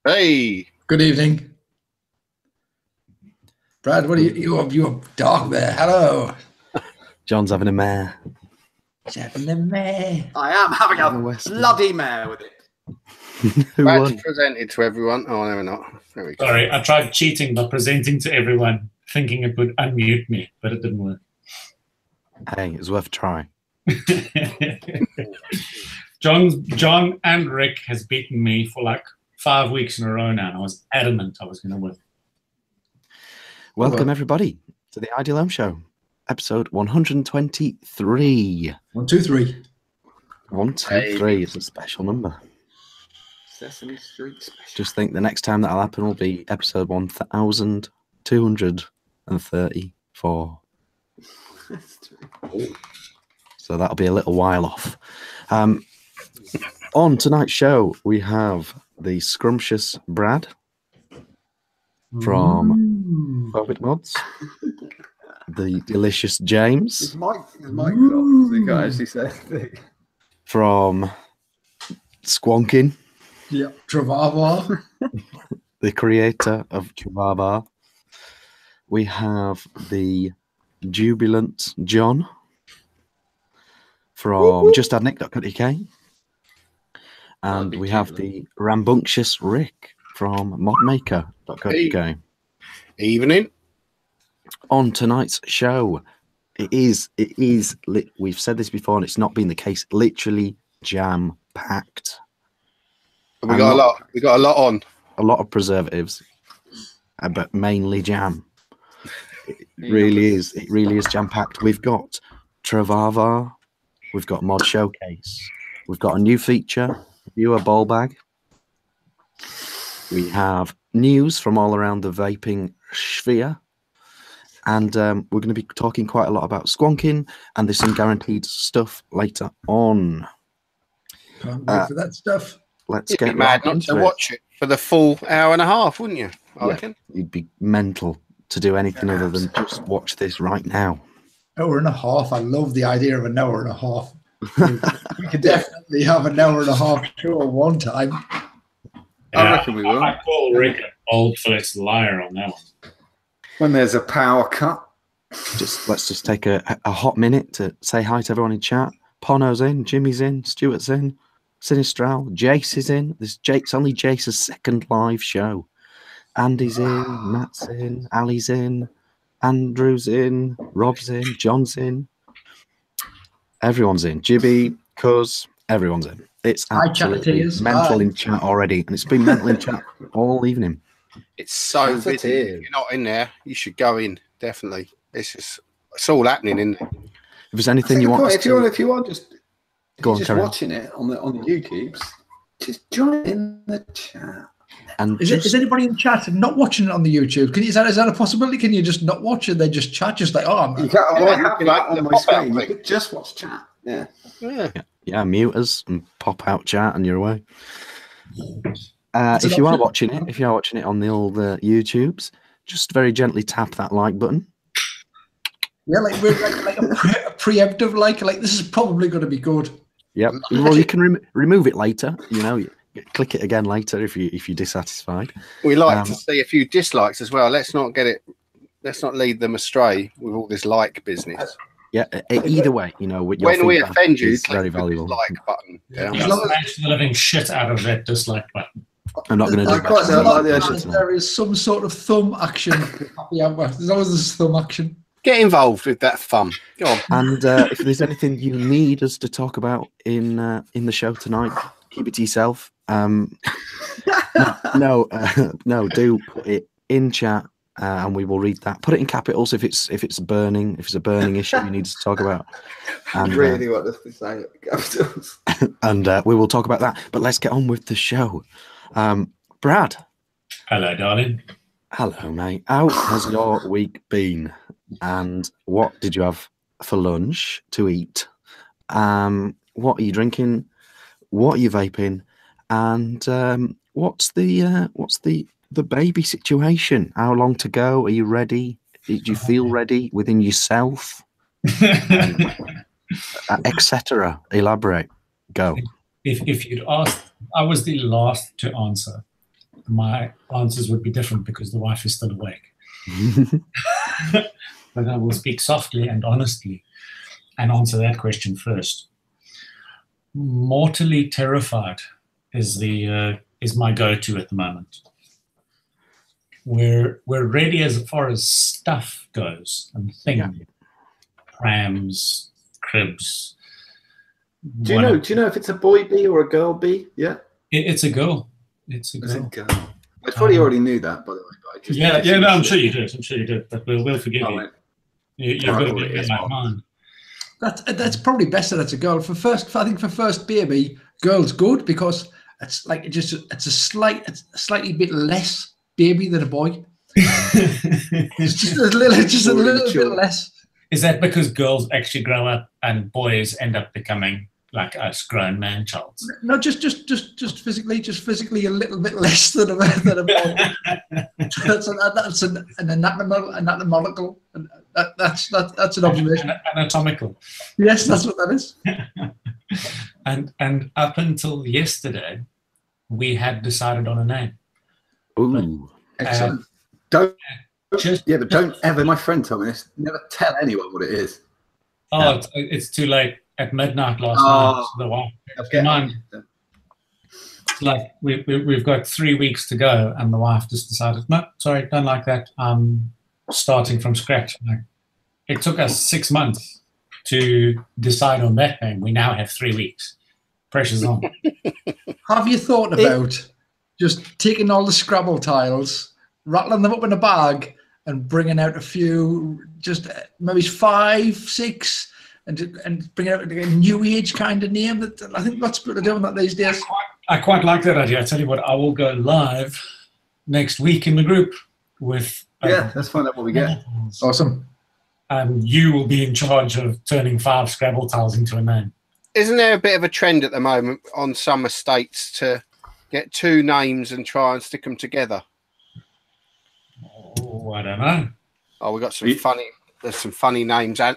Hey. Good evening. Brad, what are you're dark there. Hello. John's having a mare. He's having a mare. I am having a bloody mare with it. Who Brad's won? presented to everyone. Oh, no, we're not. There we go. Sorry, I tried cheating by presenting to everyone, thinking it would unmute me, but it didn't work. Hey, it's worth a try. John and Rick has beaten me for like 5 weeks in a row now, and I was adamant I was going to win. Welcome, everybody, to the Ideal Home Show, episode 123. 1, 2, 3. 1, 2, 3 is a special number. Sesame Street special. Just think the next time that'll happen will be episode 1234. So that'll be a little while off. On tonight's show, we have the scrumptious Brad from Vaping Mods, the delicious James. His mic off, you can't actually say anything. From Squonkin, Yeah, Travava. the creator of Chubaba. We have the jubilant John from justadnick.co.uk. And we have the rambunctious Rick from modmaker.co.uk. Evening. On tonight's show, we've said this before and it's not been the case, literally jam-packed. We got a lot on. A lot of preservatives, but mainly jam. It really is jam-packed. We've got Travava, we've got Mod Showcase, we've got a new feature, viewer ballbag. We have news from all around the vaping sphere. And we're going to be talking quite a lot about squonking, and there's some guaranteed stuff later on. Can't wait for that stuff. Let's You'd get be mad right not into to it. watch it for the full hour and a half, wouldn't you? I reckon. You'd be mental to do anything other than just watch this right now. Hour and a half. I love the idea of an hour and a half. We could definitely have an hour and a half show at one time. I reckon we will. I call Rick an old-faced liar on that one. When there's a power cut. Let's just take a hot minute to say hi to everyone in chat. Pono's in, Jimmy's in, Stuart's in, Sinistral, Jace is in. It's only Jace's second live show. Andy's in, Matt's in, Ali's in, Andrew's in, Rob's in, John's in. Everyone's in. Jibby, Cuz, everyone's in. It's absolutely mental in chat already, and it's been mental in chat all evening. It's so busy. If you're not in there, you should go in. Definitely. It's all happening, isn't it? If there's anything you want, if you are just watching it on the YouTubes, just join in the chat. And is anybody in chat and not watching it on the YouTube? Is that a possibility? Can you just not watch it? They just chat, just like, oh, you can't have that on my screen. You could just watch chat. Yeah. Mute us and pop out chat, and you're away. If you are watching it on the old YouTubes, just very gently tap that like button. Yeah, like we're like a preemptive like this is probably going to be good. Yep. Well, you can remove it later. You click it again later if you're dissatisfied. We like to see a few dislikes as well. Let's not lead them astray with all this like business. Yeah. Either way, when we offend you, it's very valuable. Like button. Yeah. Smash the living shit out of that dislike button. I'm not going to do that. There is some sort of thumb action. There's always this thumb action. Get involved with that fun. Go on. And if there's anything you need us to talk about in the show tonight, keep it to yourself. Do put it in chat, and we will read that. Put it in capitals if it's a burning issue you need to talk about. And, really want us to say it in capitals. And we will talk about that. But let's get on with the show. Brad. Hello, darling. Hello, mate. How has your week been? And what did you have for lunch to eat? What are you drinking? What are you vaping? And what's the baby situation? How long to go? Are you ready? Did you feel ready within yourself? Etc. Elaborate. Go. If you'd asked, I was the last to answer. my answers would be different because the wife is still awake. But I will speak softly and honestly and answer that question first. Mortally terrified is my go-to at the moment. We're ready as far as stuff goes and things, prams, cribs. Do you know if it's a boy bee or a girl bee? Yeah, it's a girl. It's a girl. It's a girl. I probably already knew that, by the way. But I just No, I'm sure you did. I'm sure you did. But we'll forgive you. Right. You've got to be like mine. That's probably best that it's a girl. I think for first baby, girl's good because it's like it's a slightly bit less baby than a boy. It's just a little bit less. Is that because girls actually grow up and boys end up becoming like us, grown man childs? No, just physically a little bit less than a boy. That's an anatomical. That's an observation. Anatomical. Yes, that's what that is. and up until yesterday, we had decided on a name. Ooh. Excellent. But don't ever. My friend told me this. Never tell anyone what it is. Oh, it's too late. At midnight last night, the wife. It's like we've got 3 weeks to go, and the wife just decided, no, sorry, don't like that. Starting from scratch. Like, it took us 6 months to decide on that name. We now have 3 weeks. Pressure's on. Have you thought about just taking all the Scrabble tiles, rattling them up in a bag, and bringing out a few, just maybe 5, 6, and bringing out a new age kind of name? That I think lots of people are doing that these days. I quite like that idea. I tell you what, I will go live next week in the group with. Let's find out what we get. Awesome. And you will be in charge of turning 5 Scrabble tiles into a name. Isn't there a bit of a trend at the moment on some estates to get 2 names and try and stick them together? Oh, I don't know. Oh, we got some funny. There's some funny names. And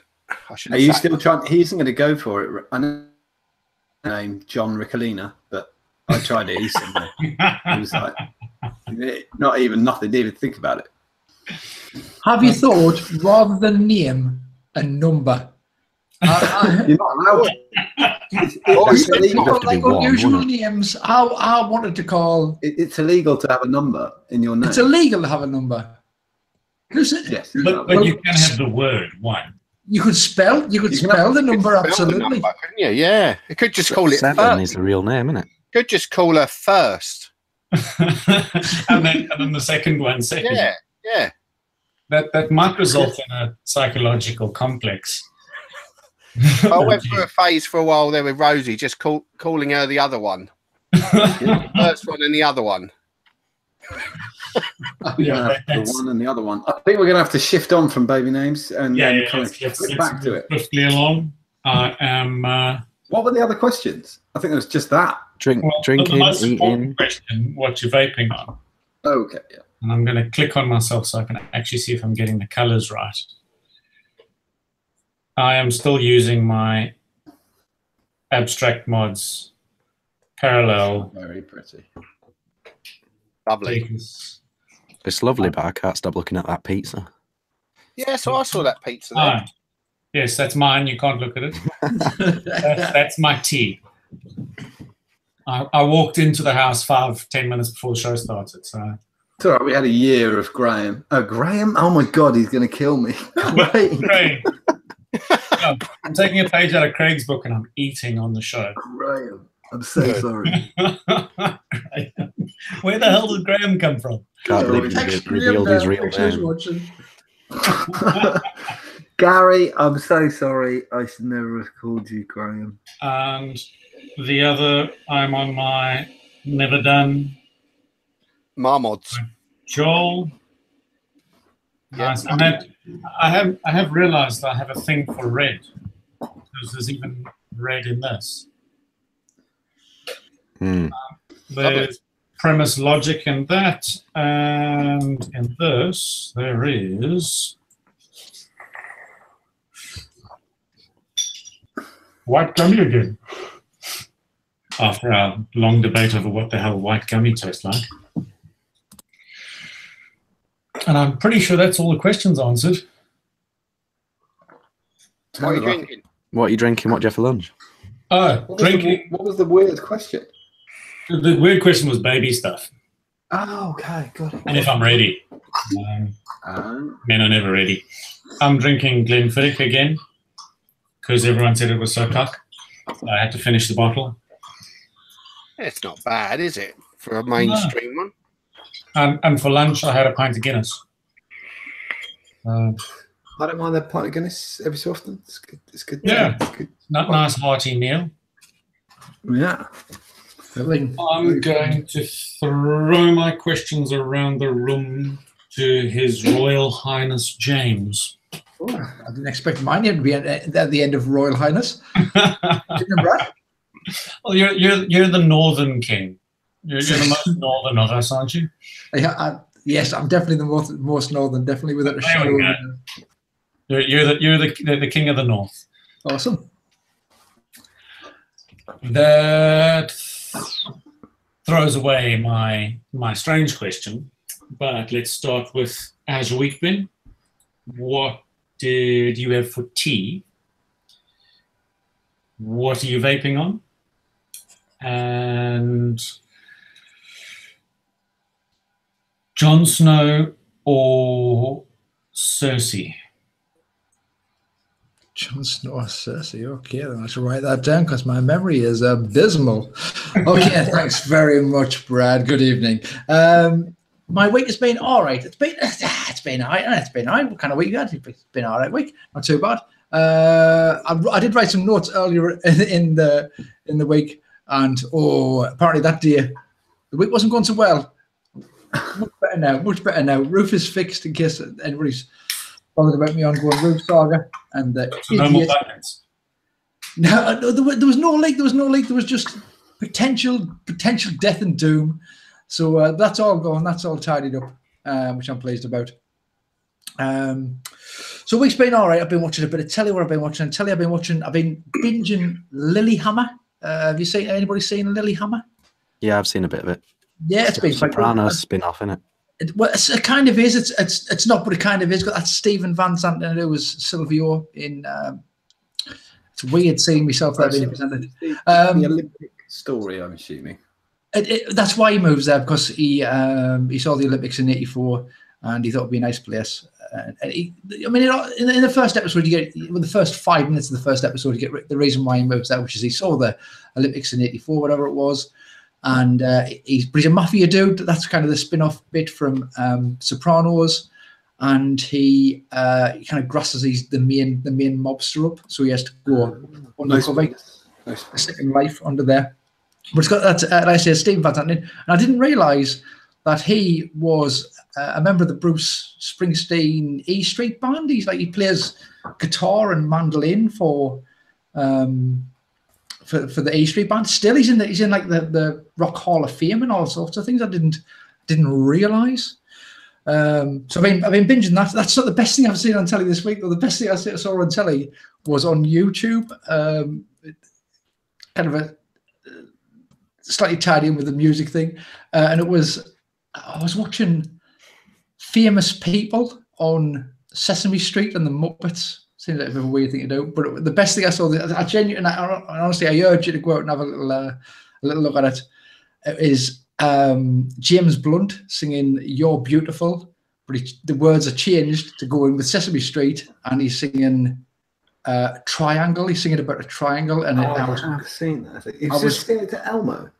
are you still trying? He isn't going to go for it. I know the name John Riccolina, but I tried it. He was like, not even nothing. Didn't even think about it. Have you thought, rather than name, a number? You're not allowed. It's illegal. Like unusual names. I wanted to call. It's illegal to have a number in your name. It's illegal to have a number. Yes, but you can have the word one. You could spell the number, absolutely. Couldn't you? Yeah, it could just call it 7 first. is the real name, isn't it? Could just call her first. and then the second one second. Yeah. That might result in a psychological complex. I went through a phase for a while there with Rosie, just calling her the other one. The first one and the other one. The one and the other one. I think we're going to have to shift on from baby names and let's back to it. Swiftly along. I am. What were the other questions? I think it was just that. Drinking, the most eating. important question: what you're vaping on? Okay. Yeah. And I'm going to click on myself so I can actually see if I'm getting the colors right. I am still using my Abstract Mods parallel. Very pretty. Lovely. It's lovely, but I can't stop looking at that pizza. Yeah, so I saw that pizza there. Yes, that's mine. You can't look at it. That's my tea. I walked into the house 5-10 minutes before the show started. So it's all right. We had a year of Graham. Oh, Graham! Oh my God, he's going to kill me. Craig. No, I'm taking a page out of Craig's book and I'm eating on the show. Graham. I'm so sorry. Where the hell did Graham come from? Can't believe he revealed his real name. Gary, I'm so sorry. I should never have called you Graham. And the other, I'm on my never done. Marmods. Joel. Yes, and that I have realized I have a thing for red. Because there's even red in this. There's premise logic in that, and in this there is white gummy again. After our long debate over what the hell white gummy tastes like. And I'm pretty sure that's all the questions answered. What are you drinking? What are you drinking? What do you have for lunch? Oh, drinking. What was the weird question? The weird question was baby stuff. Oh, okay, got it. And if I'm ready. Men are never ready. I'm drinking Glenfiddich again because everyone said it was so cock. I had to finish the bottle. It's not bad, is it, for a mainstream one? And for lunch, I had a pint of Guinness. I don't mind that pint of Guinness every so often. It's good. It's good. Yeah. It's good. Nice hearty meal. Yeah. Filling. I'm going to throw my questions around the room to His Royal Highness James. Oh, I didn't expect my name to be at the end of Royal Highness. Brad? Well, you're the Northern King. You're the most northern of us, aren't you? Yes, I'm definitely the most northern. Definitely without a shadow. You're the king of the north. Awesome. That throws away my strange question, but let's start with, how's your week been? What did you have for tea? What are you vaping on? And Jon Snow or Cersei? Jon Snow or Cersei. Okay, then I should write that down because my memory is abysmal. Okay, thanks very much, Brad. Good evening. My week has been all right. It's been all right. It's been all right. What kind of week you had? It's been all right week. Not too bad. I did write some notes earlier in the week, and apparently that day the week wasn't going so well. Much better now. Roof is fixed, in case anybody's bothered about me ongoing roof saga. And no more buckets. No, there was no leak. There was just potential death and doom. So that's all gone. That's all tidied up, which I'm pleased about. So week's been all right. I've been watching a bit of telly. I've been binging Lilyhammer. Have you seen anybody seen Lilyhammer? Yeah, I've seen a bit of it. Yeah, it's been Sopranos spin-off, isn't it? Well, it kind of is. It's not, but it kind of is. Got that Stephen Van Sant and it was Silvio in. It's weird seeing myself there being presented. The Olympic story, I'm assuming. That's why he moves there, because he saw the Olympics in '84 and he thought it'd be a nice place. In the first episode, the first 5 minutes of the first episode, you get the reason why he moves there, which is he saw the Olympics in '84, whatever it was. And he's a mafia dude. That's kind of the spin-off bit from Sopranos, and he kind of grasses the main mobster up, so he has to go undercover, a second life under there. But it's got that, like I say, Stephen Van Sant in, and I didn't realise that he was a member of the Bruce Springsteen E Street Band. He plays guitar and mandolin for the A Street Band. Still, he's in like the Rock Hall of Fame and all sorts of things. I didn't realise. So I've been binging that. That's not the best thing I've seen on telly this week, though. The best thing I saw on telly was on YouTube. Kind of a slightly tied in with the music thing, and I was watching famous people on Sesame Street and the Muppets. Seems like a bit of a weird thing to do, but the best thing I saw, honestly, I urge you to go out and have a little look at it. Is James Blunt singing "You're Beautiful," but the words are changed to go in with Sesame Street, and he's singing "Triangle." He's singing about a triangle, and I've seen that. He's just singing it to Elmo.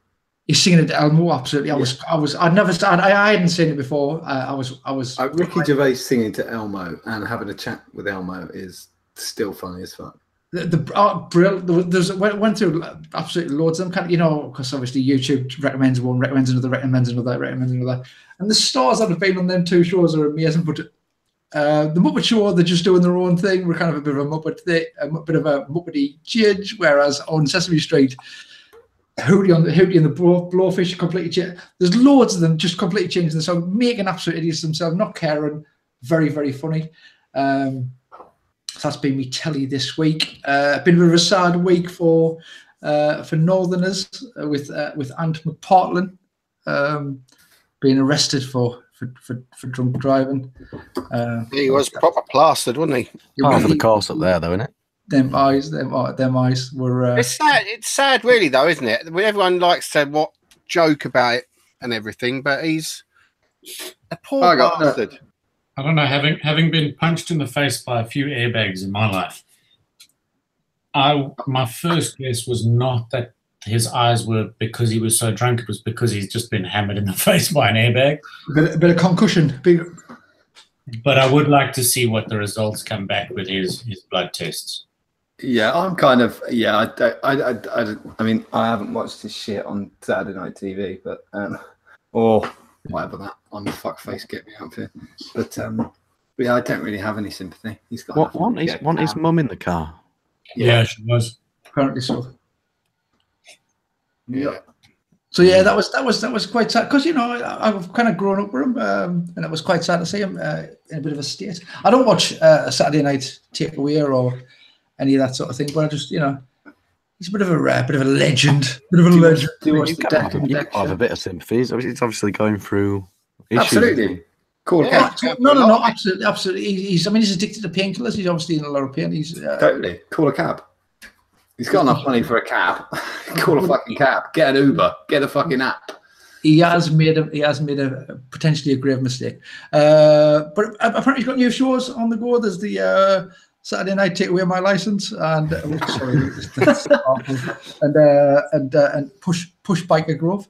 He's singing it to Elmo. Absolutely, I hadn't seen it before. I was. Ricky Gervais singing to Elmo and having a chat with Elmo is still funny as fuck. Went through absolutely loads of them, because obviously YouTube recommends one, recommends another, recommends another, and the stars that have been on them two shows are amazing. But the Muppet Show, they're just doing their own thing. We're kind of a bit of a Muppet thing, a bit of a Muppety change. Whereas on Sesame Street, Hootie and the Blowfish completely changed. There's loads of them just completely changing the song, making absolute idiots themselves, not caring. Very, very funny. So that's been me telly this week. Been a bit of a sad week for Northerners with Ant McPartlin being arrested for for drunk driving. He was proper plastered, wasn't he? Part of the course up there, though, isn't it? Them eyes were. It's sad. It's sad, really, though, isn't it? Everyone likes to joke about it and everything, but he's a poor bastard. I don't know. Having been punched in the face by a few airbags in my life, my first guess was not that his eyes were because he was so drunk. It was because he's just been hammered in the face by an airbag. A bit of concussion. But I would like to see what the results come back with his blood tests. Yeah, I'm kind of I mean, I haven't watched this shit on Saturday Night TV, but or whatever that on the fuckface get me out here. But yeah, I don't really have any sympathy. He's got want his mum in the car. Yeah, she was. Apparently so. Yeah. So yeah, that was quite sad because I've kind of grown up with him, and it was quite sad to see him in a bit of a state. I don't watch a Saturday Night Takeaway or any of that sort of thing, but I just he's a bit of a legend, You can have a bit of sympathy. It's obviously going through issues. Absolutely. Cool. Yeah, no, absolutely. He's addicted to painkillers. He's obviously in a lot of pain. He's totally. Call a cab. He's got enough money for a cab. Call a fucking cab. Get an Uber. Get a fucking app. He has made a potentially a grave mistake. But apparently he's got new shows on the go. There's the Saturday Night Take Away My License and that's awful. And push Biker Grove.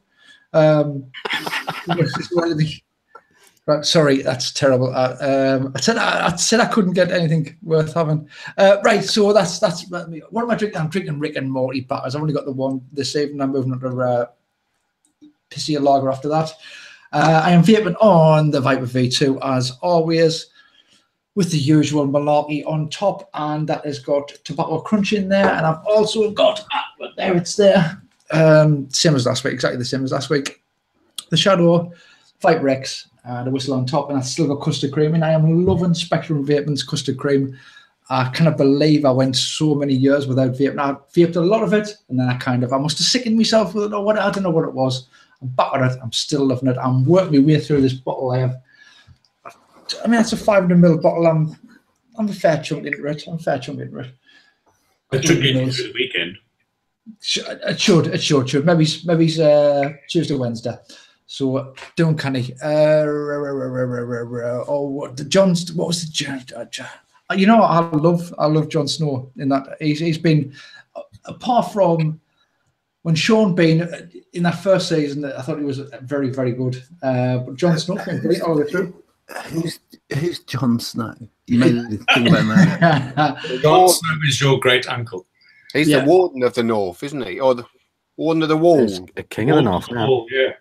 Right, sorry, that's terrible. I said I couldn't get anything worth having. Right, so that's what am I drinking? I'm drinking Rick and Morty batters. I've only got the one this evening. I'm moving on to pissier lager after that. I am vaping on the Viper V2 as always, with the usual malarkey on top, and that has got tobacco crunch in there, and I've also got there it's there. Same as last week, exactly the same as last week. The Shadow, Viper X. The whistle on top, and I've still got custard cream in. I am loving Spectrum Vaping's custard cream. I cannot believe I went so many years without vaping. I vaped a lot of it, and then I must have sickened myself with it, or what, I don't know what it was. I'm back at it. I'm still loving it. I'm working my way through this bottle. I mean, it's a 500ml bottle. I'm a fair chunk into it. It should be for the weekend. It should. Maybe Tuesday, Wednesday. So doing canny. What was the I love Jon Snow in that. He's been, apart from when Sean Bean in that first season, I thought he was very, very good. But Jon Snow's been great all the way through. Who's Jon Snow? You made me think about that. Jon Snow is your great uncle. He's the Warden of the North, isn't he? Or the Warden of the Wall. The King of the North now. Yeah.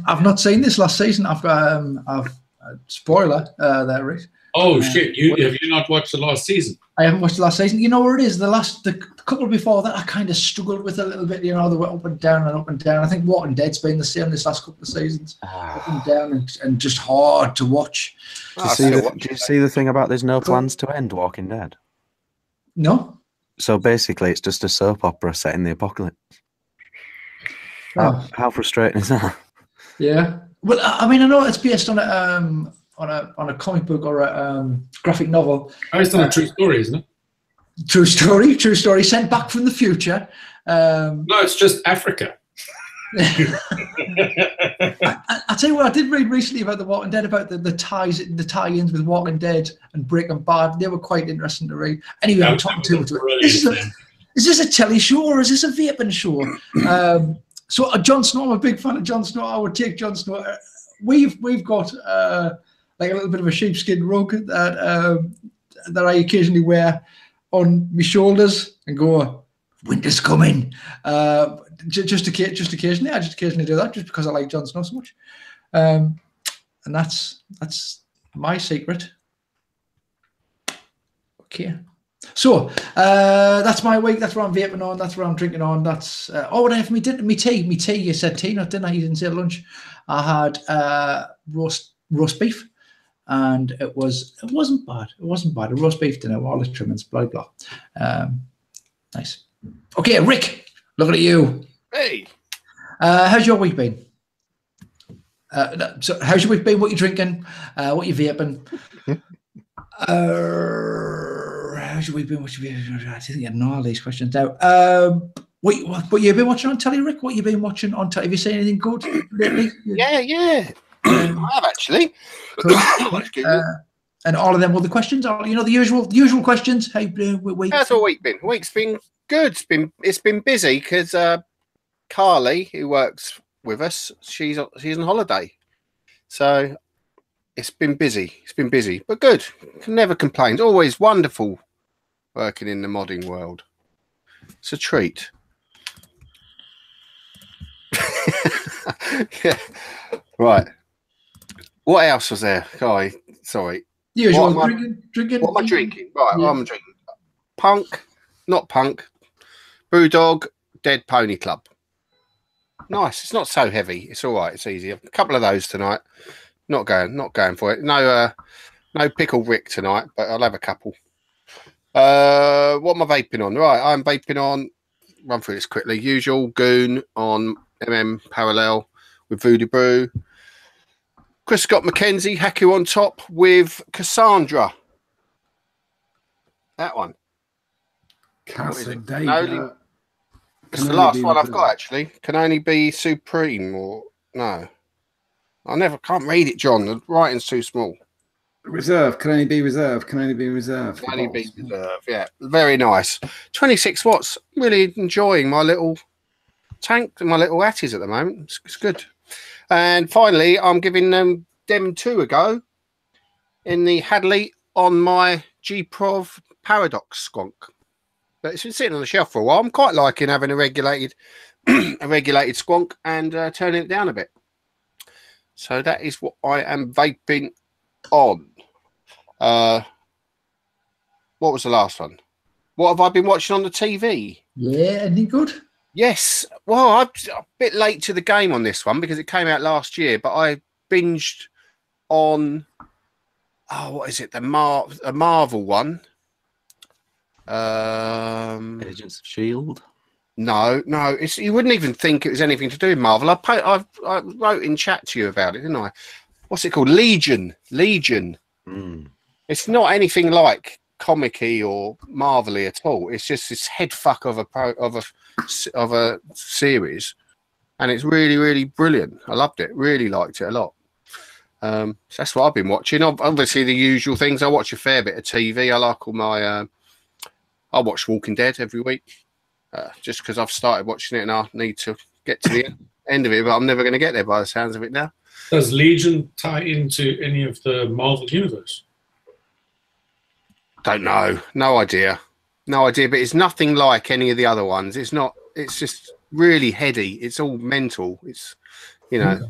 I've not seen this last season. I've spoiler there, Rick. Oh shit! Have you not watched the last season? I haven't watched the last season. You know where it is? The couple before that, I kind of struggled with a little bit. They went up and down and up and down. I think Walking Dead's been the same this last couple of seasons, up and down and just hard to watch. Do you see the thing about there's no plans to end Walking Dead? No. So basically, it's just a soap opera set in the apocalypse. How frustrating is that? Yeah. Well, I mean, I know it's based on a comic book or a graphic novel. Based on a true story, isn't it? True story. Sent back from the future. No, it's just Africa. I tell you what, I did read recently about The Walking Dead, about the tie-ins with Walking Dead and Breaking Bad. They were quite interesting to read. Anyway, I'm talking too much. Is this a telly show or is this a vaping show? So Jon Snow, I'm a big fan of Jon Snow. I would take Jon Snow. We've got like a little bit of a sheepskin rug that I occasionally wear on my shoulders and go, winter's coming. Just occasionally, I just occasionally do that just because I like Jon Snow so much. And that's my secret. Okay. So that's my week. That's what I'm vaping on. That's what I'm drinking on. That's what I have me tea. You said tea, not dinner. You didn't say lunch. I had roast beef, and it wasn't bad. It wasn't bad. A roast beef dinner, all the trimmings, blah blah. Nice. Okay, Rick, looking at you. Hey. How's your week been? So how's your week been? What you drinking? What you vaping? How's your week been? What you been? I think I know all these questions out. What you been watching on telly, Rick? What you been watching on telly? Have you seen anything good lately? Yeah. I have actually. And all of them were the questions. The usual questions. How you doing? How's our week been? Week's been good. It's been busy because Carly, who works with us, she's on holiday, so it's been busy. It's been busy, but good. Can never complain. Always wonderful working in the modding world. It's a treat. Yeah. Right. What else was there? Sorry. Usual drinking. What am I drinking? Right. Yeah. I'm drinking not punk. Brewdog Dead Pony Club. Nice. It's not so heavy. It's all right. It's easy. A couple of those tonight. Not going for it. No Pickle Rick tonight, but I'll have a couple. What am I vaping on? Right, I'm vaping on. Run through this quickly. Usual Goon on Parallel with Voodoo Brew. Chris Scott McKenzie Haku on top with Cassandra. That one. Cassandra. It's the last one I've got actually. Can only be Supreme or no. I can't read it, John. The writing's too small. Reserve can only be reserved. Can only be reserved. Can only be reserved. Yeah, very nice. 26 watts. Really enjoying my little tank and my little Atties at the moment. It's good. And finally, I'm giving them two a go in the Hadley on my G-Prov Paradox squonk. But it's been sitting on the shelf for a while. I'm quite liking having a regulated squonk and turning it down a bit. So that is what I am vaping on. What was the last one? What have I been watching on the TV? Yeah, anything good? Yes. Well, I'm a bit late to the game on this one because it came out last year, but I binged on, what is it? A Marvel one. Agents of S.H.I.E.L.D. No, you wouldn't even think it was anything to do with Marvel. I wrote in chat to you about it, didn't I? What's it called? Legion. It's not anything like comic-y or Marvel-y at all. It's just this head fuck of a series, and it's really, really brilliant. I loved it. Really liked it a lot. So that's what I've been watching. Obviously, the usual things. I watch a fair bit of TV. I like all my. I watch Walking Dead every week, just because I've started watching it and I need to get to the end of it, but I'm never going to get there by the sounds of it now. Does Legion tie into any of the Marvel universe? Don't know. No idea. But it's nothing like any of the other ones. It's not. It's just really heady. It's all mental. It's, it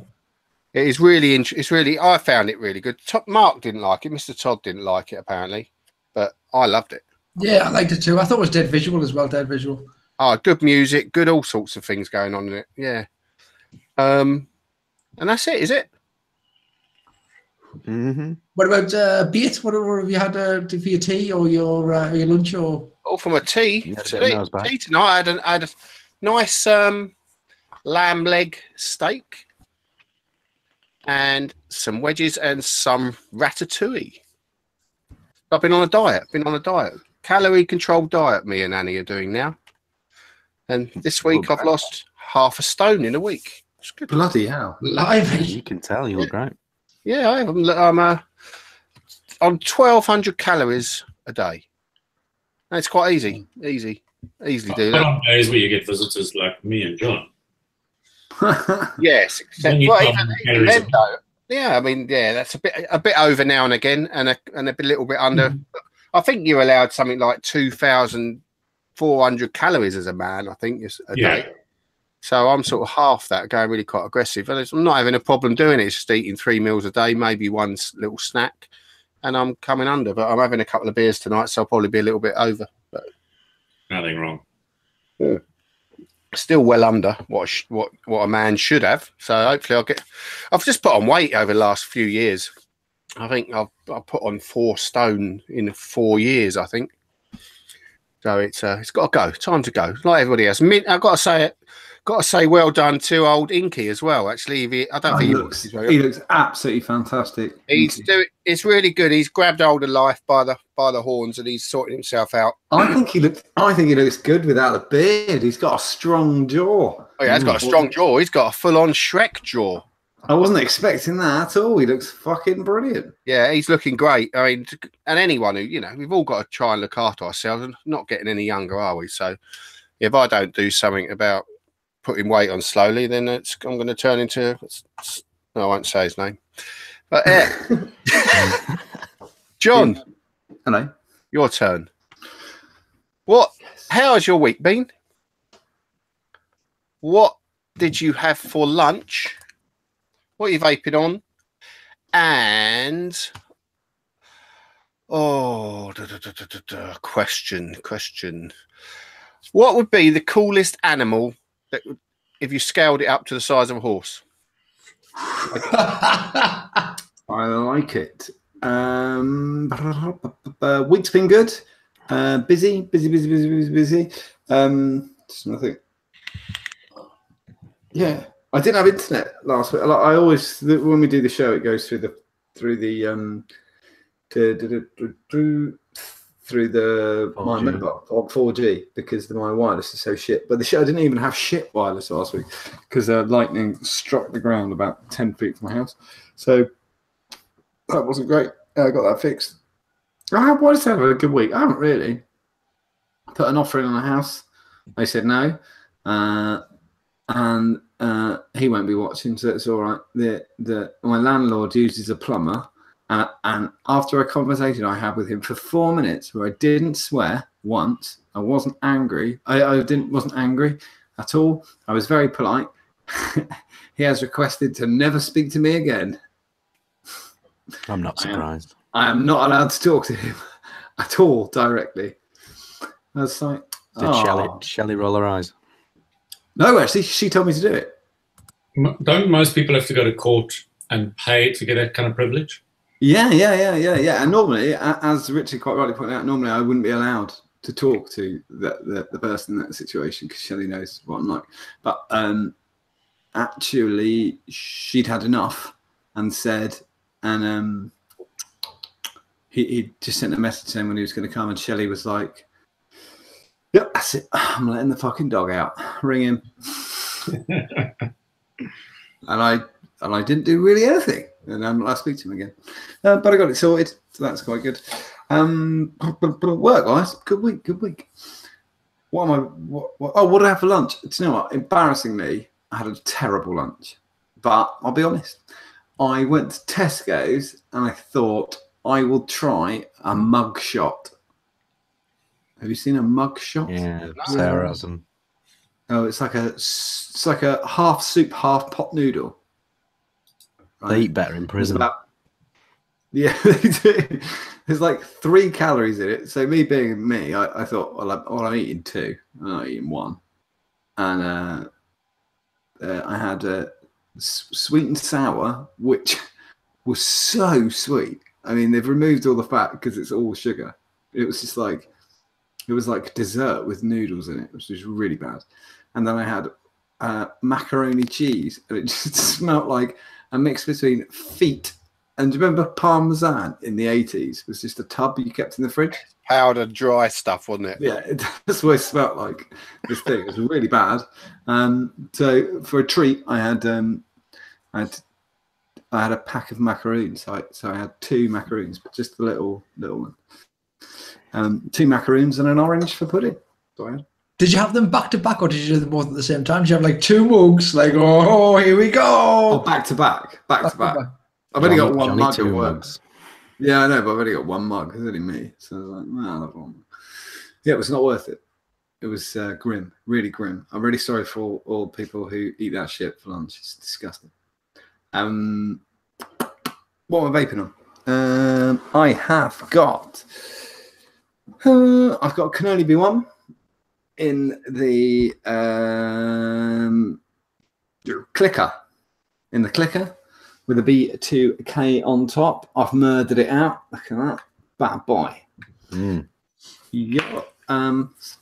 is really. It's really. I found it really good. Mark didn't like it. Mr. Todd didn't like it apparently, but I loved it. Yeah, I liked it too. I thought it was dead visual as well. Dead visual. Oh, good music. Good all sorts of things going on in it. Yeah. And that's it. Is it? Mm-hmm. What about beer? What have you had for your tea or your lunch or? Oh, for my tea. Tea tonight. I had a nice lamb leg steak and some wedges and some ratatouille. I've been on a diet. Calorie controlled diet. Me and Annie are doing now. And this week I've lost half a stone in a week. It's good. Bloody hell! Lively. You can tell you look great. Yeah, I am. I'm on 1,200 calories a day. That's quite easy. Easily do that. On days where you get visitors like me and John. Yes, except even then, though. Yeah, I mean, yeah, that's a bit over now and again, and a little bit under. I think you're allowed something like 2,400 calories as a man. I think a day. So I'm sort of half that, going really quite aggressive. And I'm not having a problem doing it. It's just eating 3 meals a day, maybe one little snack, and I'm coming under. But I'm having a couple of beers tonight, so I'll probably be a little bit over. But nothing wrong. Yeah. Still well under what a man should have. So hopefully I've just put on weight over the last few years. I think I've put on 4 stone in 4 years, I think. So it's got to go. Time to go. Like everybody else. I've got to say it. Got to say, well done to old Inky as well. Actually, I don't think he looks absolutely fantastic. It's really good. He's grabbed hold of life by the horns and he's sorting himself out. I think he looks good without a beard. He's got a strong jaw. Oh yeah, he's got a strong jaw. He's got a full-on Shrek jaw. I wasn't expecting that at all. He looks fucking brilliant. Yeah, he's looking great. I mean, and anyone who, we've all got to try and look after ourselves and not getting any younger, are we? So if I don't do something about putting weight on slowly, then I'm going to turn into, no, I won't say his name. But John. Hello. Your turn. How has your week been? What did you have for lunch? What are you vaping on? And question. What would be the coolest animal that if you scaled it up to the size of a horse? I like it. Week's been good. Busy. Just nothing. Yeah, I didn't have internet last week. I always, when we do the show, it goes through the my mobile on 4G because my wireless is so shit. But the show didn't even have shit wireless last week because lightning struck the ground about 10 feet from my house. So that wasn't great. I got that fixed. I wanted to have a good week. I haven't really put an offer in on a house. They said no, and he won't be watching, so it's all right. My landlord uses a plumber. And after a conversation I had with him for 4 minutes where I didn't swear once, I wasn't angry. I wasn't angry at all. I was very polite. He has requested to never speak to me again. I'm not surprised. I am not allowed to talk to him at all directly. I was like, Did Shelley roll her eyes? No, actually, she told me to do it. Don't most people have to go to court and pay to get that kind of privilege? Yeah. And normally, as Richard quite rightly pointed out, normally I wouldn't be allowed to talk to the person in that situation because Shelley knows what I'm like. But actually, she'd had enough and said, and he just sent a message saying when he was going to come, and Shelley was like, "Yep, that's it. I'm letting the fucking dog out. Ring him." and I didn't do really anything. And I'm not allowed to speak to him again. But I got it sorted, so that's quite good. Work, guys. Good week. What did I have for lunch? Do you know what? Embarrassingly, I had a terrible lunch. But I'll be honest. I went to Tesco's and I thought I will try a mug shot. Have you seen a mug shot? Yeah, Sarah has them. Oh, it's like a half soup, half pot noodle. Right. They eat better in prison. Yeah, they do. There's like 3 calories in it. So me being me, I thought, well, I'm eating 2. I'm not eating 1. And I had sweet and sour, which was so sweet. I mean, they've removed all the fat because it's all sugar. It was just like, it was like dessert with noodles in it, which was really bad. And then I had macaroni cheese, and it just smelled like a mix between feet and, do you remember Parmesan in the 80s? It was just a tub you kept in the fridge. Powdered dry stuff, wasn't it? Yeah, that's what it smelled like. This thing, it was really bad. So for a treat, I had a pack of macaroons. So I had 2 macaroons, but just the little one. 2 macaroons and an orange for pudding. So I had. Did you have them back to back, or did you do them both at the same time? Did you have like 2 mugs? Like, oh, here we go. Oh, back to back. I've only got one mug. 2 mugs. Yeah, I know, but I've only got 1 mug. It's only me. So I was like, well, I'll have 1. Yeah, it was not worth it. It was grim, really grim. I'm really sorry for all people who eat that shit for lunch. It's disgusting. What am I vaping on? I have got. I've got Can Only Be One in the clicker. In the clicker with a B2K on top. I've murdered it out. Look at that. Bad boy. Yeah.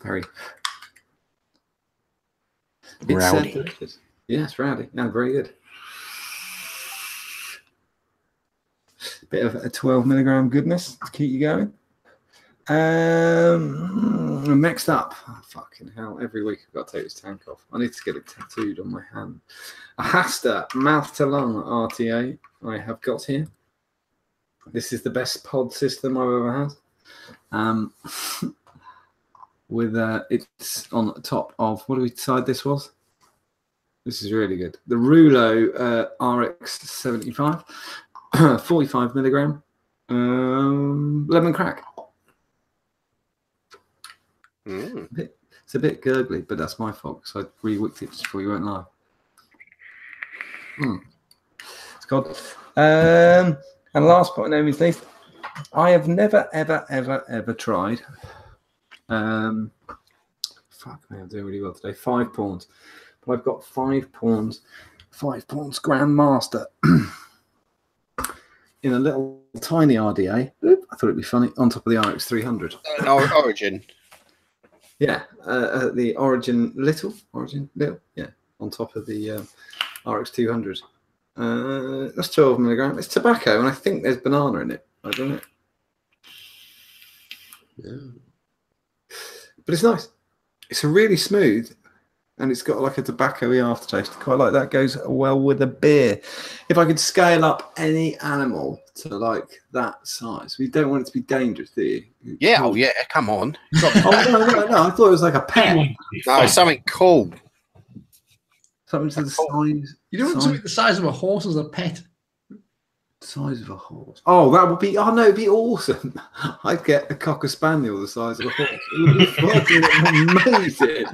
Very. Rowdy. Delicious. Yeah, it's rowdy. No, very good. Bit of a 12 milligram goodness to keep you going. Next up, fucking hell, every week I've got to take this tank off. I need to get it tattooed on my hand. A Hasta mouth to lung RTA I have got here. This is the best pod system I've ever had. With it's on the top of, what do we decide this was? This is really good. The Rulo RX75, 45 milligram, lemon crack. It's a bit gurgly, but that's my fault, so I re-wicked it just before you went live. It's good. And last but not least, I have never, ever tried. Fuck me, I'm doing really well today. 5 pawns, but I've got 5 pawns Grandmaster in a little tiny RDA. I thought it'd be funny on top of the RX300. Origin. Yeah, the Origin little, yeah, on top of the RX200. That's 12 milligram. It's tobacco, and I think there's banana in it. I don't know. Yeah. But it's nice. It's a really smooth, and it's got like a tobacco-y aftertaste. Quite like that. Goes well with a beer. If I could scale up any animal to like that size, we don't want it to be dangerous, do you? Yeah, oh yeah, come on. Oh no! I thought it was like a pet. No, something cool. Something to the size. You don't want something the size of a horse as a pet. Size of a horse. Oh, that would be. Oh no, it'd be awesome. I'd get a cocker spaniel the size of a horse. It would be fucking amazing.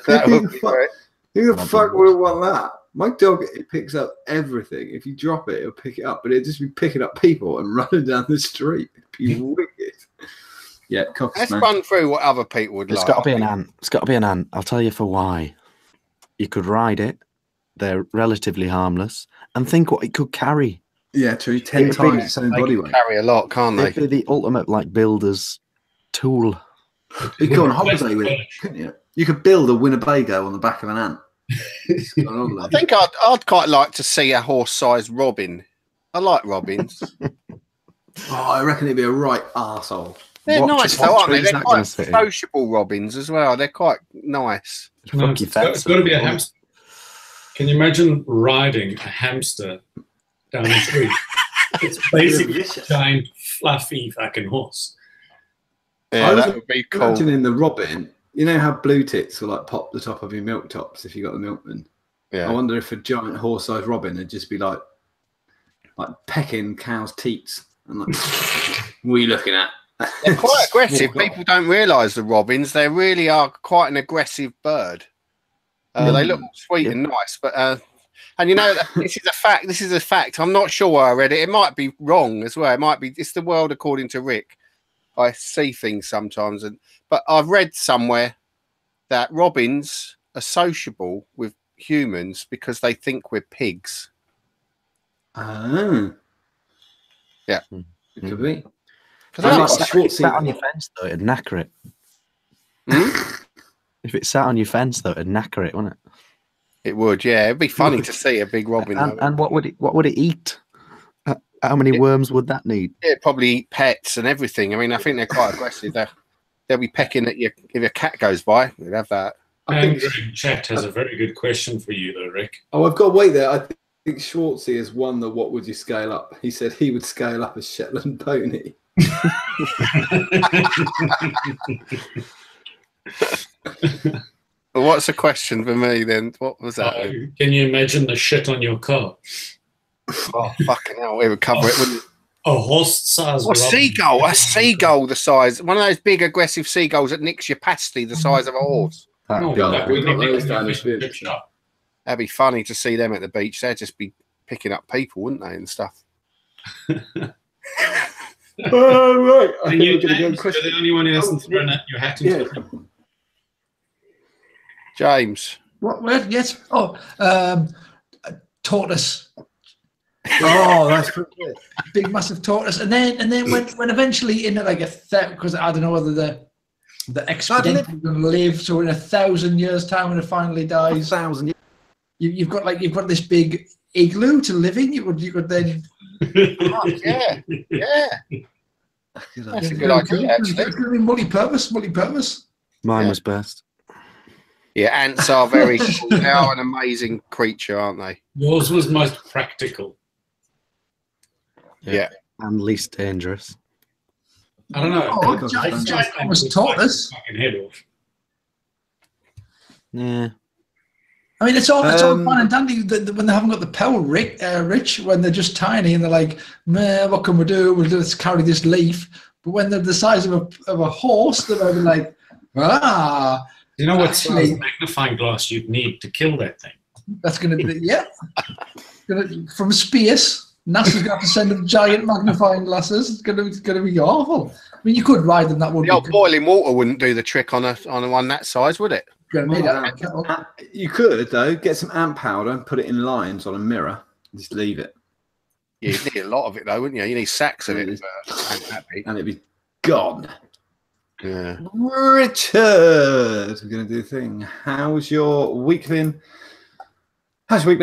That would be great. Who the fuck would want that? My dog, it picks up everything. If you drop it, it'll pick it up, but it'd just be picking up people and running down the street. It'd be wicked. Yeah, cocker Let's spaniel. run through what other people would It's like. got to be an ant. It's got to be an ant. I'll tell you for why. You could ride it. They're relatively harmless. And think what it could carry. Yeah, true. 10 times its own They body can weight. carry a lot, can't they? They'd be the ultimate like builder's tool. You could go on holiday with it, couldn't you? You could build a Winnebago on the back of an ant. I think I'd quite like to see a horse-sized robin. I like robins. I reckon it'd be a right arsehole. They're What nice tree- though, what aren't they? tree is They're that quite gonna sit in? sociable robins as well. They're quite nice. No, Fuck your it's got fence. to be a hamster. Can you imagine riding a hamster down the street? It's basically a giant, fluffy fucking horse. Yeah, I was that would be cool. imagining the robin. You know how blue tits will like pop the top of your milk tops if you got the milkman. Yeah. I wonder if a giant horse-sized robin would just be like pecking cows' teats and like, what are you looking at? They're quite aggressive. Walk off. People don't realise the robins. They really are quite an aggressive bird. They look sweet and nice, but and you know this is a fact. This is a fact. I'm not sure where I read it. It might be wrong as well. It might be. It's the world according to Rick. I see things sometimes, but I've read somewhere that robins are sociable with humans because they think we're pigs. Oh. Yeah. It could be. Because I I like like the If short it sat on seat. your fence though, it'd knacker it. If it sat on your fence though, it'd knacker it, wouldn't it? it would. Yeah, it'd be funny to see a big robin. And what would it eat? How many worms would that need? It'd probably eat pets and everything. I mean, I think they're quite aggressive. They'll be pecking at you if a cat goes by. We'd have that. I think. Andrew in chat has a very good question for you, though, Rick. Oh, I've got to wait there. I think Schwartzy has won the what would you scale up? He said he would scale up a Shetland pony. Well, what's the question for me then? What was that? Can you imagine the shit on your car? Oh, fucking hell. It would cover it, wouldn't it? A horse-sized A seagull. A seagull the size. One of those big aggressive seagulls that nicks your pasty the size of a horse. That'd be God, like- we've got those down the street. That'd be funny to see them at the beach. They'd just be picking up people, wouldn't they, and stuff. Oh, right. I And think you, we're going to go James, you're question. the only one who hasn't thrown your hat into Yeah. the ring. James. What word? Yes. Oh, tortoise. Oh, that's pretty good. Big massive tortoise. And then when eventually into like a third, because I don't know whether the exponentially going to live. So in 1,000 years' time, when it finally dies, 1,000 years. you've got this big igloo to live in. You could then. Yeah. That's a good idea, actually. It's going to be multi-purpose. Mine was best. Yeah, ants are very. They are an amazing creature, aren't they? Yours was most practical. Yeah. And least dangerous. I don't know. Oh, Jack almost taught us. Fucking head off. Yeah. I mean, it's all fun and dandy when they haven't got the power, Rich, when they're just tiny and they're like, man, what can we do? We'll just carry this leaf. But when they're the size of a horse, they're over like, ah. You know what size magnifying glass you'd need to kill that thing? That's going to be, yeah. From space, NASA's going to have to send them giant magnifying glasses. It's going to be awful. I mean, you could ride them. That would the old boiling water wouldn't do the trick on a one that size, would it? You could, though, get some ant powder and put it in lines on a mirror. Just leave it. Yeah, you'd need a lot of it, though, wouldn't you? You need sacks of it. And it'd be gone. Yeah. Richard, we're going to do a thing. How's your week been? What are you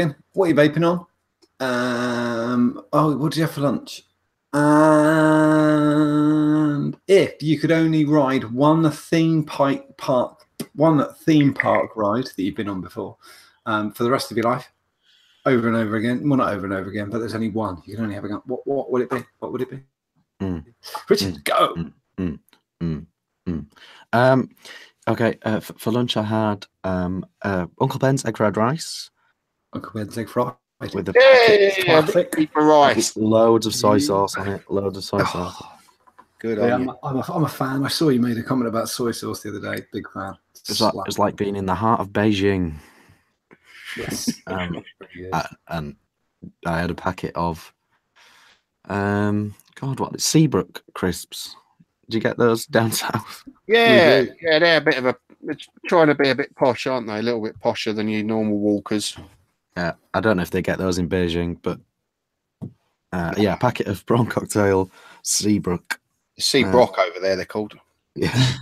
vaping on? What did you have for lunch? And if you could only ride one theme park ride that you've been on before for the rest of your life, over and over again. Well, not over and over again, but there's only one. You can only have a gun. What would it be? What would it be? Richard, go. Okay. For lunch, I had Uncle Ben's egg fried rice. Uncle Ben's egg fried with the rice. Loads of soy sauce on it. Loads of soy sauce. Good. Yeah, I'm a fan. I saw you made a comment about soy sauce the other day. Big fan. It's like being in the heart of Beijing. Yes. And I had a packet of Seabrook crisps. Did you get those down south? Yeah, they're a bit of trying to be a bit posh, aren't they? A little bit posher than your normal walkers. Yeah, I don't know if they get those in Beijing, but a packet of prawn cocktail Seabrook. Seabrook over there, they're called. Yeah.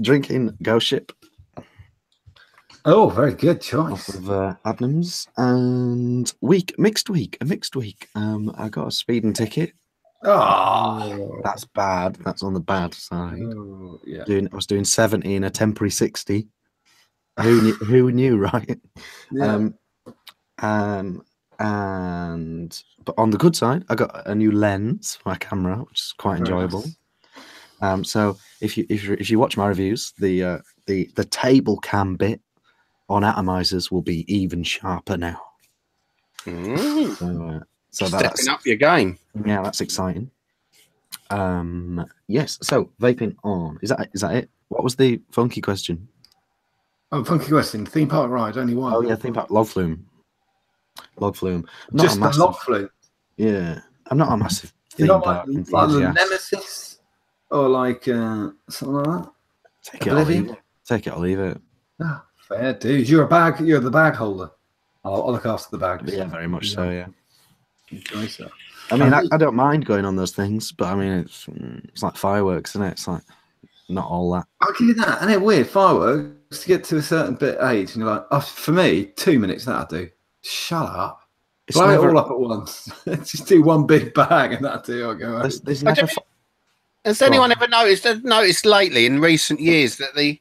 Drinking Ghost Ship. Oh, very good choice. Off of Adnams. And a mixed week. I got a speeding ticket. Oh, that's bad. That's on the bad side. Oh, yeah. I was doing 70 in a temporary 60. Who knew, right? Yeah. But on the good side, I got a new lens for my camera, which is quite enjoyable. Nice. So if you watch my reviews, the table cam bit on atomizers will be even sharper now. So stepping up your game. Yeah, that's exciting. Yes. So vaping on. Is that it? What was the funky question? Oh, funky question. Theme park ride, only one. Oh yeah, theme park log flume. Just a log flume. Yeah, I'm not a massive theme park enthusiast. Like Nemesis or like something like that. Take it or leave it. Ah, fair dude. You're the bag holder. I'll look after the bags. Yeah, very much so. Yeah. Enjoy so. I mean, I don't mind going on those things, but I mean, it's like fireworks, isn't it? It's like not all that. I'll give you that. And it's weird, fireworks, to get to a certain bit of age, and you're like, oh, for me, 2 minutes, that'll do. Shut up. Blow it all up at once. Just do one big bag, and that'll do. I'll go out. Has anyone ever noticed lately in recent years that the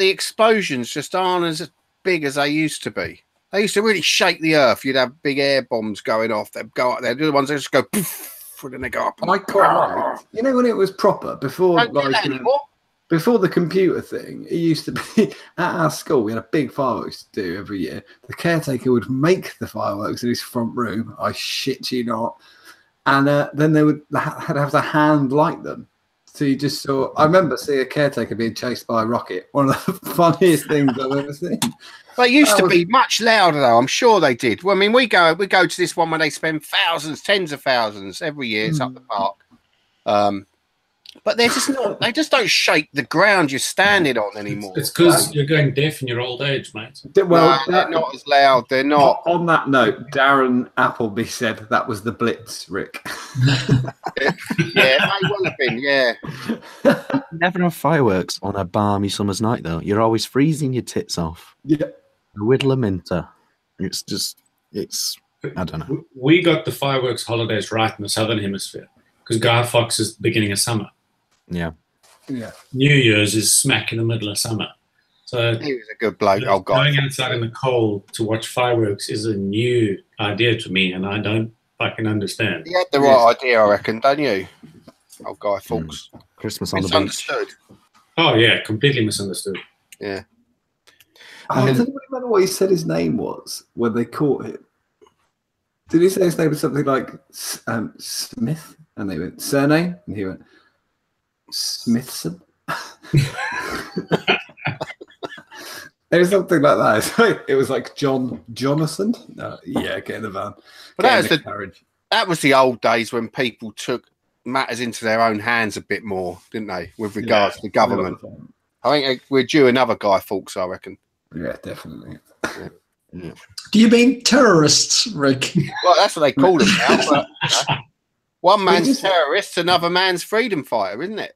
explosions just aren't as big as they used to be? They used to really shake the earth. You'd have big air bombs going off. They'd go up there. The other ones, they just go poof, and then they go up. I quite like. You know when it was proper before, before the computer thing, it used to be at our school. We had a big fireworks to do every year. The caretaker would make the fireworks in his front room. I shit you not. And then they would had to have to hand light them. So you just saw. I remember seeing a caretaker being chased by a rocket. One of the funniest things I've ever seen. They used to be much louder, though. I'm sure they did. Well, I mean, we go to this one where they spend thousands, tens of thousands every year. It's up the park. But they're just not. They just don't shake the ground you're standing on anymore. It's because you're going deaf in your old age, mate. Well, no, they're not as loud. They're not. On that note, Darren Appleby said that was the Blitz, Rick. Yeah, it may well have been. Yeah. Never have fireworks on a balmy summer's night, though. You're always freezing your tits off. Yeah. The Whittler-Minter. It's I don't know. We got the fireworks holidays right in the southern hemisphere because Guy Fawkes is the beginning of summer. Yeah. Yeah. New Year's is smack in the middle of summer. So He was a good bloke, old guy. going outside in the cold to watch fireworks is a new idea to me, and I don't fucking understand. He had the right idea, I reckon, don't you? Old Guy Fawkes. Christmas on the beach. Misunderstood. Oh, yeah, completely misunderstood. Yeah. I don't remember what he said his name was when they caught him. Did he say his name was something like Smith? And they went, surname? And he went, Smithson? It was something like that. It was like Jonathan. Yeah, get in the van. But Carriage. that was the old days when people took matters into their own hands a bit more, didn't they, with regards to the government. I think we're due another Guy Fawkes, I reckon. Yeah, definitely. Yeah. Do you mean terrorists, Rick? Well, that's what they call them now. But, one man's terrorist, another man's freedom fighter, isn't it?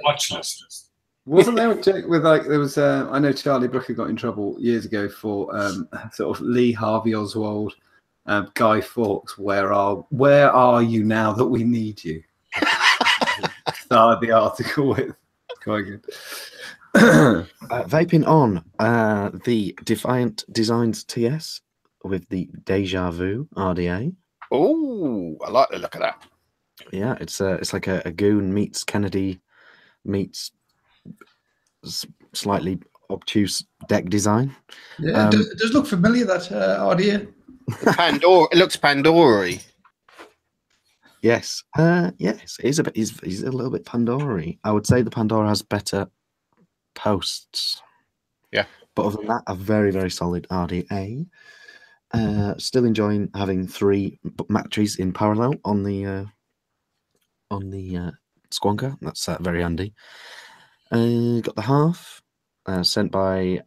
Watch list. Wasn't there a joke with like there was? I know Charlie Brooker got in trouble years ago for sort of Lee Harvey Oswald, Guy Fawkes. Where are you now that we need you? Started the article with quite good. Vaping on the Defiant Designs TS with the Deja Vu RDA. Oh, I like the look of that. Yeah, it's like a Goon meets Kennedy meets slightly obtuse deck design. Yeah, it does look familiar, that RDA. Pandora. It looks Pandora-y. Yes, yes, he's a little bit Pandora-y. I would say the Pandora has better posts. Yeah, but other than that, a very, very solid RDA. Still enjoying having 3 batteries in parallel on the Squonker. That's very handy. Got the half sent by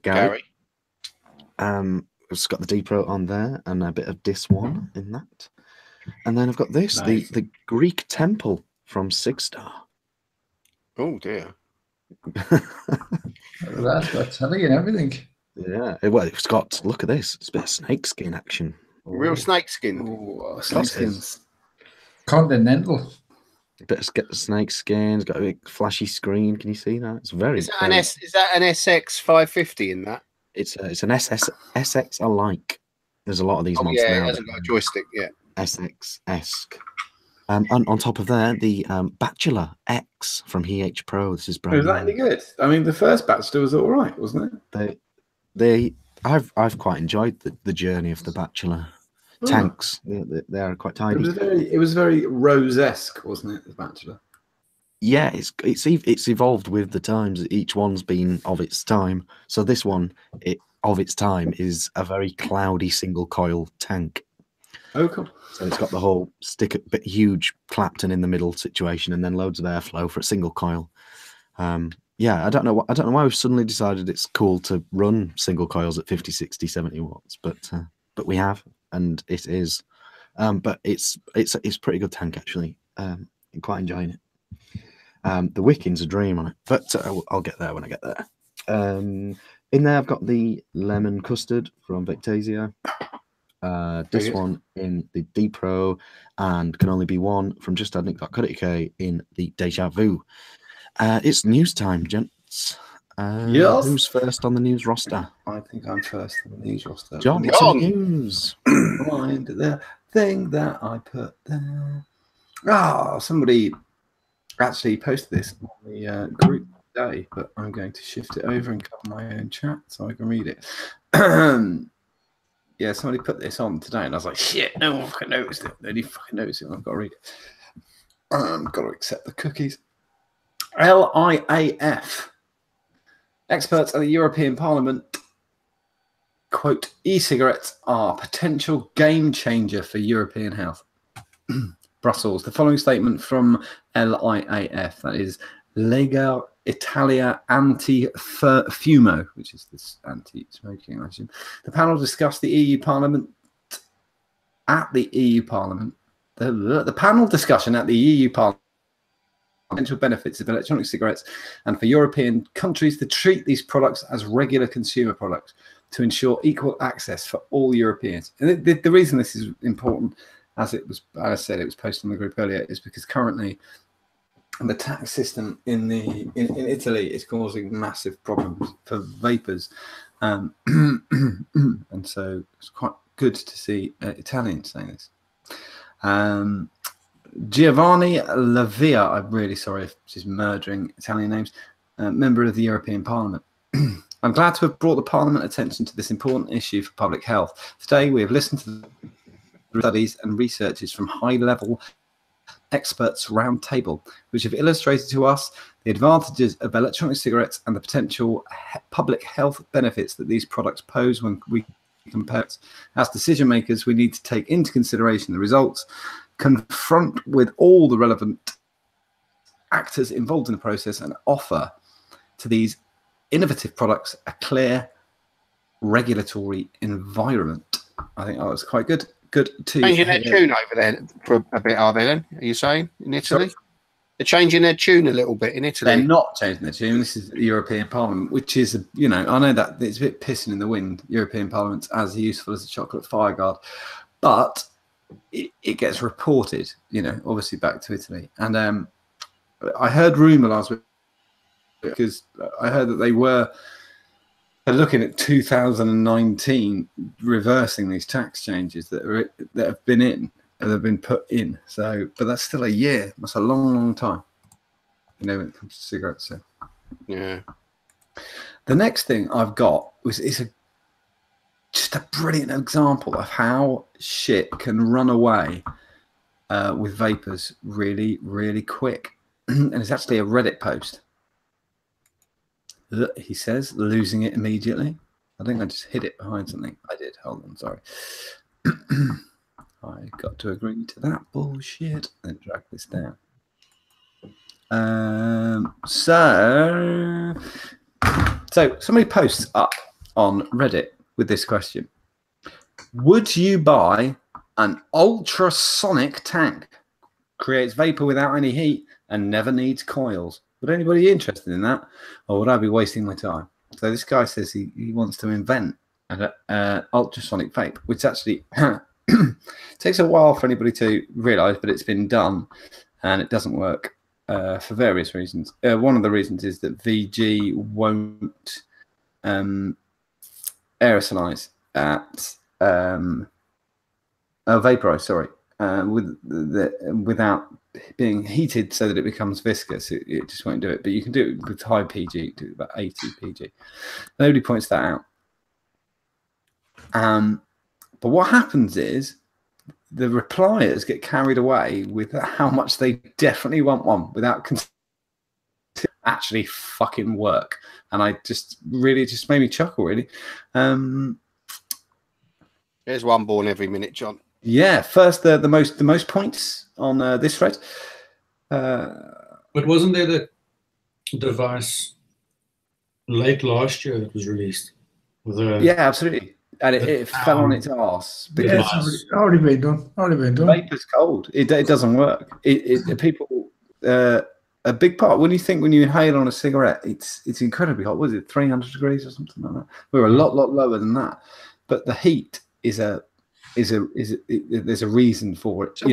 Gary. It's got the D Pro on there and a bit of Dis 1 in that. And then I've got this, nice. the Greek Temple from Sigstar. Oh dear. That's got telly and everything. Yeah, well, it's got, look at this, it's a bit of snakeskin action. Real snakeskin. Oh, snakeskins. Continental. A bit of snakeskin, it's got a big flashy screen. Can you see that? It's very. Is that an SX 550 in that? It's an SX alike. There's a lot of these monsters now. Yeah, it hasn't got a joystick yet. SX-esque. On top of there, the Bachelor X from EH Pro. This is brand new. Was that any good? I mean, the first Bachelor was all right, wasn't it? I've quite enjoyed the journey of the Bachelor tanks. They are quite tidy. It was very Rose-esque, wasn't it? The Bachelor. Yeah, it's evolved with the times. Each one's been of its time. So this one, of its time, is a very cloudy single coil tank. Oh, cool. So it's got the whole bit huge Clapton in the middle situation, and then loads of airflow for a single coil. Yeah, I don't know why we've suddenly decided it's cool to run single coils at 50, 60, 70 watts, but we have, and it is. But it's a pretty good tank actually. I'm quite enjoying it. The wicking's a dream on it, but I'll get there when I get there. In there, I've got the lemon custard from Victasia. This one in the D Pro, and can only be one from justadnick.co.uk in the Deja Vu. It's news time, gents. Yes. Who's first on the news roster? I think I'm first on the news roster. John, what's in the news? Find the thing that I put there. Somebody actually posted this on the group today, but I'm going to shift it over and cover my own chat so I can read it. Yeah, somebody put this on today, and I was like, shit, no one fucking noticed it. Nobody fucking noticed it. I've got to read it. I've got to accept the cookies. LIAF. Experts at the European Parliament quote, e-cigarettes are potential game changer for European health. Brussels. The following statement from LIAF, that is Lega Italia Anti-Fumo, which is this anti-smoking, I assume. The panel discussed the EU Parliament at the EU Parliament. The panel discussion at the EU Parliament potential benefits of electronic cigarettes and for European countries to treat these products as regular consumer products to ensure equal access for all Europeans. And the reason this is important, as I said, it was posted on the group earlier, is because currently the tax system in Italy is causing massive problems for vapors, and so it's quite good to see Italians saying this. Giovanni Lavia, I'm really sorry if she's murdering Italian names, member of the European Parliament. I'm glad to have brought the Parliament attention to this important issue for public health. Today we have listened to the studies and researches from high-level experts roundtable, which have illustrated to us the advantages of electronic cigarettes and the potential public health benefits that these products pose when we compare it. As decision makers, we need to take into consideration the results, confront with all the relevant actors involved in the process, and offer to these innovative products a clear regulatory environment. I think that was quite good. Good to changing their tune over there for a bit, are they then? Are you saying in Italy? Sorry? They're changing their tune a little bit in Italy. They're not changing their tune. This is the European Parliament, which is, I know that it's a bit pissing in the wind. European Parliament's as useful as a chocolate fireguard, but it gets reported, obviously back to Italy. And I heard rumour last week, because I heard that they're looking at 2019 reversing these tax changes that have been put in. So, but that's still a year. That's a long, long time. When it comes to cigarettes. So. Yeah. The next thing I've got is just a brilliant example of how shit can run away with vapors really, really quick. And it's actually a Reddit post. He says, losing it immediately. I think I just hid it behind something. I did. Hold on, sorry. I got to agree to that bullshit and drag this down. So somebody posts up on Reddit with this question. Would you buy an ultrasonic tank? Creates vapor without any heat and never needs coils. Would anybody be interested in that? Or would I be wasting my time? So this guy says he wants to invent an ultrasonic vape, which actually takes a while for anybody to realise, but it's been done and it doesn't work for various reasons. One of the reasons is that VG won't aerosolize at vaporize, sorry, without being heated so that it becomes viscous. It just won't do it. But you can do it with high PG, do about 80 PG. Nobody points that out. But what happens is the repliers get carried away with how much they definitely want one without actually fucking work. And I just made me chuckle, really. There's one born every minute, John. Yeah, first the most points on this thread. But wasn't there the device late last year that was released? Yeah, absolutely. And it fell on its arse because it's already been done. Vapor's cold. It doesn't work. People a big part when you inhale on a cigarette, it's incredibly hot. Was it 300 degrees or something like that? We're a lot lower than that. But the heat there's a reason for it. So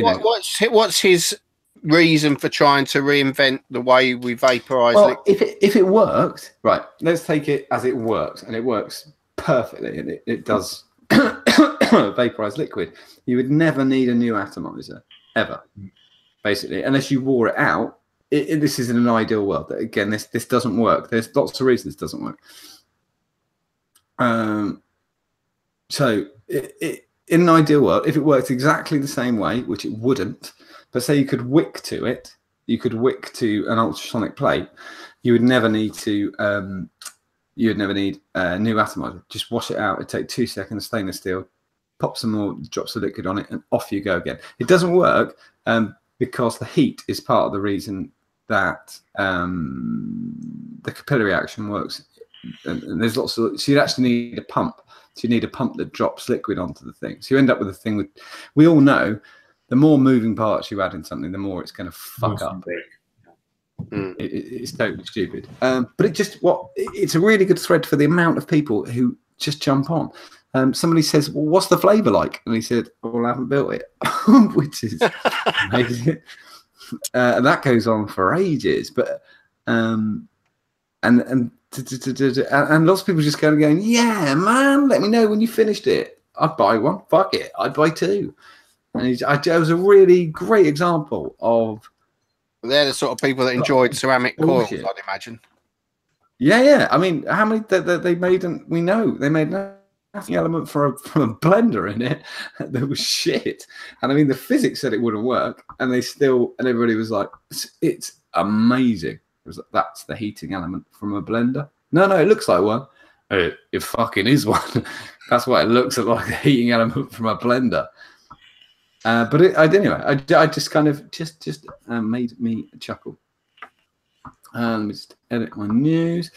what's his reason for trying to reinvent the way we vaporize? Well, if it worked, right, let's take it as it works, and it works perfectly, and it does vaporize liquid. You would never need a new atomizer ever, basically, unless you wore it out. This is in an ideal world. Again, this doesn't work. There's lots of reasons it doesn't work. So in an ideal world, if it worked exactly the same way, which it wouldn't, but say you could wick to it, you could wick to an ultrasonic plate, you would never need to. You would never need a new atomizer. Just wash it out. It'd take 2 seconds. Stainless steel, pop some more drops of liquid on it, and off you go again. It doesn't work because the heat is part of the reason that the capillary action works. And there's lots of, so you actually need a pump. So you need a pump that drops liquid onto the thing. So you end up with a thing with, we all know, the more moving parts you add in something, the more it's going to fuck up. It's totally stupid. But it's a really good thread for the amount of people who just jump on. Somebody says, well, what's the flavour like? And he said, well, I haven't built it, which is amazing. And that goes on for ages. But and lots of people just going, yeah, man, let me know when you finished it. I'd buy one. Fuck it. I'd buy two. And it was a really great example of. They're the sort of people that enjoyed ceramic coils, I'd imagine. Yeah. I mean, how many they made? And we know they made nothing element from a blender in it. That was shit. And I mean, the physics said it wouldn't work, and everybody was like, it's amazing. That's the heating element from a blender. No, it looks like one. It fucking is one. That's what it looks like, the heating element from a blender. But anyway, I just kind of just made me chuckle. Let me just edit my news.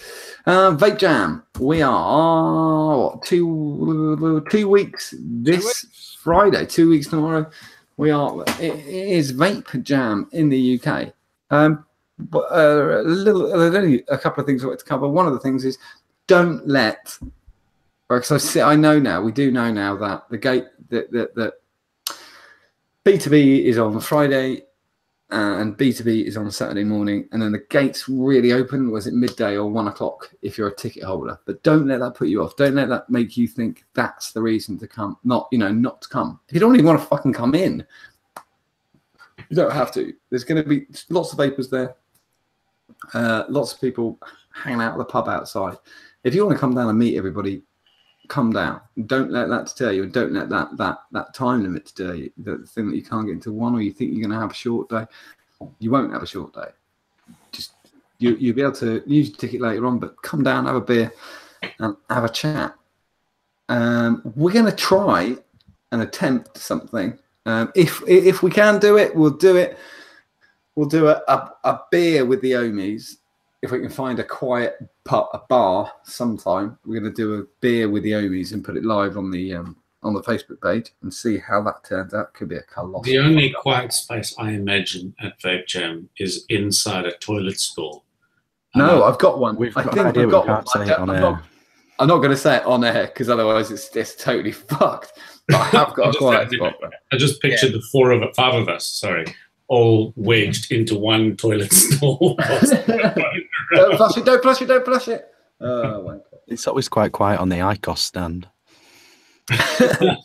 Vape Jam. We are 2 weeks this Friday. 2 weeks tomorrow. It is Vape Jam in the UK. But there's only a couple of things I want to cover. One of the things is don't let, because I know now, we do know now that the gate that B2B is on Friday and B2B is on Saturday morning, and then the gates really open, was it midday or 1 o'clock if you're a ticket holder. But don't let that put you off. Don't let that make you think that's the reason to come, not to come. If you don't even want to fucking come in, you don't have to. There's going to be lots of vapors there. Lots of people hanging out at the pub outside. If you want to come down and meet everybody, come down. Don't let that deter you, and don't let that time limit deter you. The thing that you can't get into one, or you think you're going to have a short day, you won't have a short day. Just you'll be able to use your ticket later on, but come down, have a beer, and have a chat. We're going to try and attempt something. If we can do it, we'll do it. We'll do a beer with the Omies. If we can find a quiet a bar sometime, we're going to do a beer with the Omies and put it live on the Facebook page and see how that turns out. Could be a colossal. The only quiet space I imagine at Vape Jam is inside a toilet stall. No, I've got one. We've got an idea, we can't say it on air. I'm not going to say it on air because otherwise it's totally fucked. But I have got a quiet spot. I just pictured the 5 of us, sorry, all wedged into one toilet stall. Don't flush it. Oh, my God. It's always quite quiet on the ICOS stand. That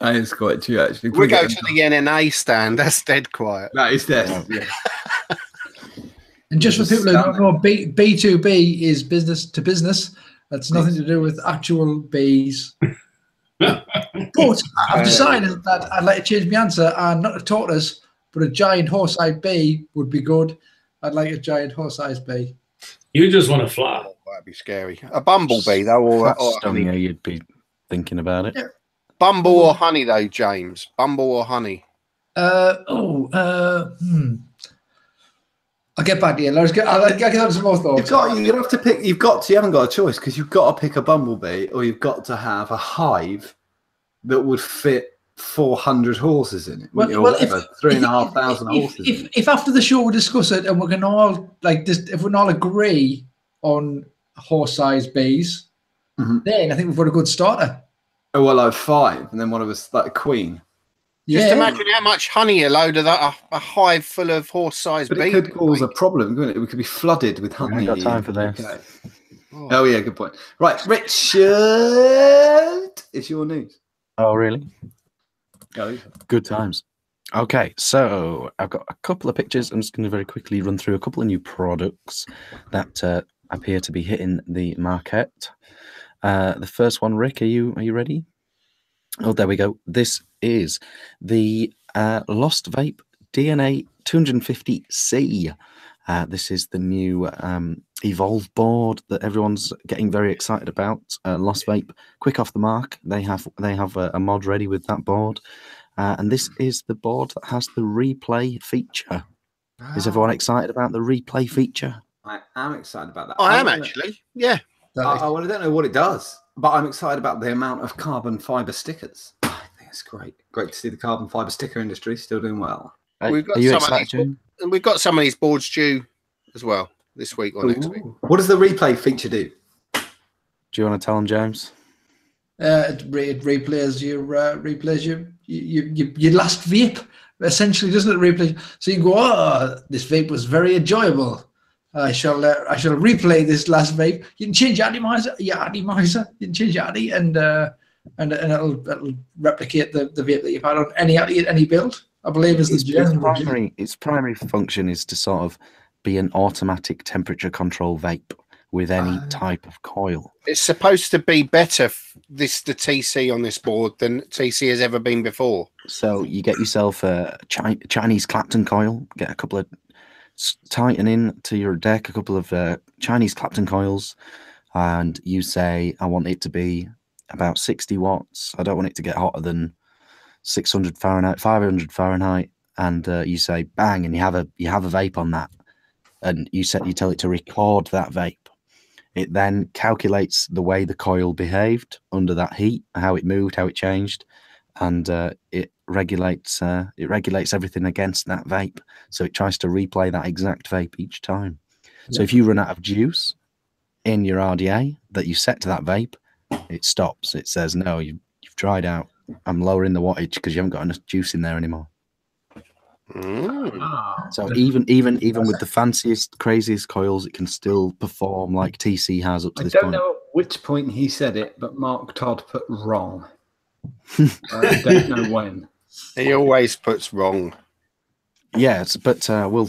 is quite true, actually. We go to the NNA stand. That's dead quiet. That is dead. Yeah. And just for people who don't know, B2B is business to business. That's nothing to do with actual bees. But I've decided that I'd like to change my answer, and not a tortoise, but a giant horse-eyed bee would be good. I'd like a giant horse-eyed bee. You just want to fly. Oh, that'd be scary. A bumblebee, though, or honey. Yeah, you'd be thinking about it. Yeah. Bumble or honey, though, James? Bumble or honey? I'll get back to you. I'll get some more thoughts. You have to pick. You haven't got a choice, because you've got to pick a bumblebee, or you've got to have a hive that would fit 400 horses in it. Well, 3,500 horses. If after the show we discuss it and we can all if we can all agree on horse-sized bees, then I think we've got a good starter. Oh well, like 5, and then one of us like a queen. Just imagine how much honey a load of a hive full of horse-sized bees. But it could cause a problem, couldn't it? We could be flooded with honey. I ain't got time for this. Okay. Oh yeah, good point. Right, Richard, it's your news. Oh really? Go. Good times. Okay, so I've got a couple of pictures. I'm just going to very quickly run through a couple of new products that appear to be hitting the market. The first one, Rick, are you ready? Oh, there we go. This is the Lost Vape DNA 250C. This is the new Evolve board that everyone's getting very excited about. Lost Vape, quick off the mark. They have a mod ready with that board, and this is the board that has the replay feature. Is everyone excited about the replay feature? I am excited about that. I am actually. Yeah. I don't know what it does, but I'm excited about the amount of carbon fiber stickers. I think it's great. Great to see the carbon fiber sticker industry still doing well. We've got Are you some excited, of June? these, and we've got some of these boards due as well this week or next week. What does the replay feature do? Do you want to tell them, James? It replays your last vape, essentially, doesn't it? Replay. So you go, oh, this vape was very enjoyable. I shall replay this last vape. You can change your atomizer. You can change your ADI, and it'll replicate the vape that you've had on any build. I believe is the general. Its primary function is to sort of be an automatic temperature control vape with any type of coil. It's supposed to be better, the TC on this board than TC has ever been before. So you get yourself a Chinese Clapton coil, get a couple of tighten in to your deck, a couple of Chinese Clapton coils, and you say, I want it to be about 60 watts. I don't want it to get hotter than 600 Fahrenheit, 500 Fahrenheit, and you say bang, and you have a vape on that, and you tell it to record that vape. It then calculates the way the coil behaved under that heat, how it moved, how it changed, and it regulates everything against that vape. So it tries to replay that exact vape each time. Yeah. So if you run out of juice in your RDA that you set to that vape, it stops. It says, no, you've dried out. I'm lowering the wattage because you haven't got enough juice in there anymore. So even with the fanciest, craziest coils, it can still perform like TC has up to this point. I don't know at which point he said it, but Mark Todd put wrong. I don't know when. He always puts wrong. Yes, but we'll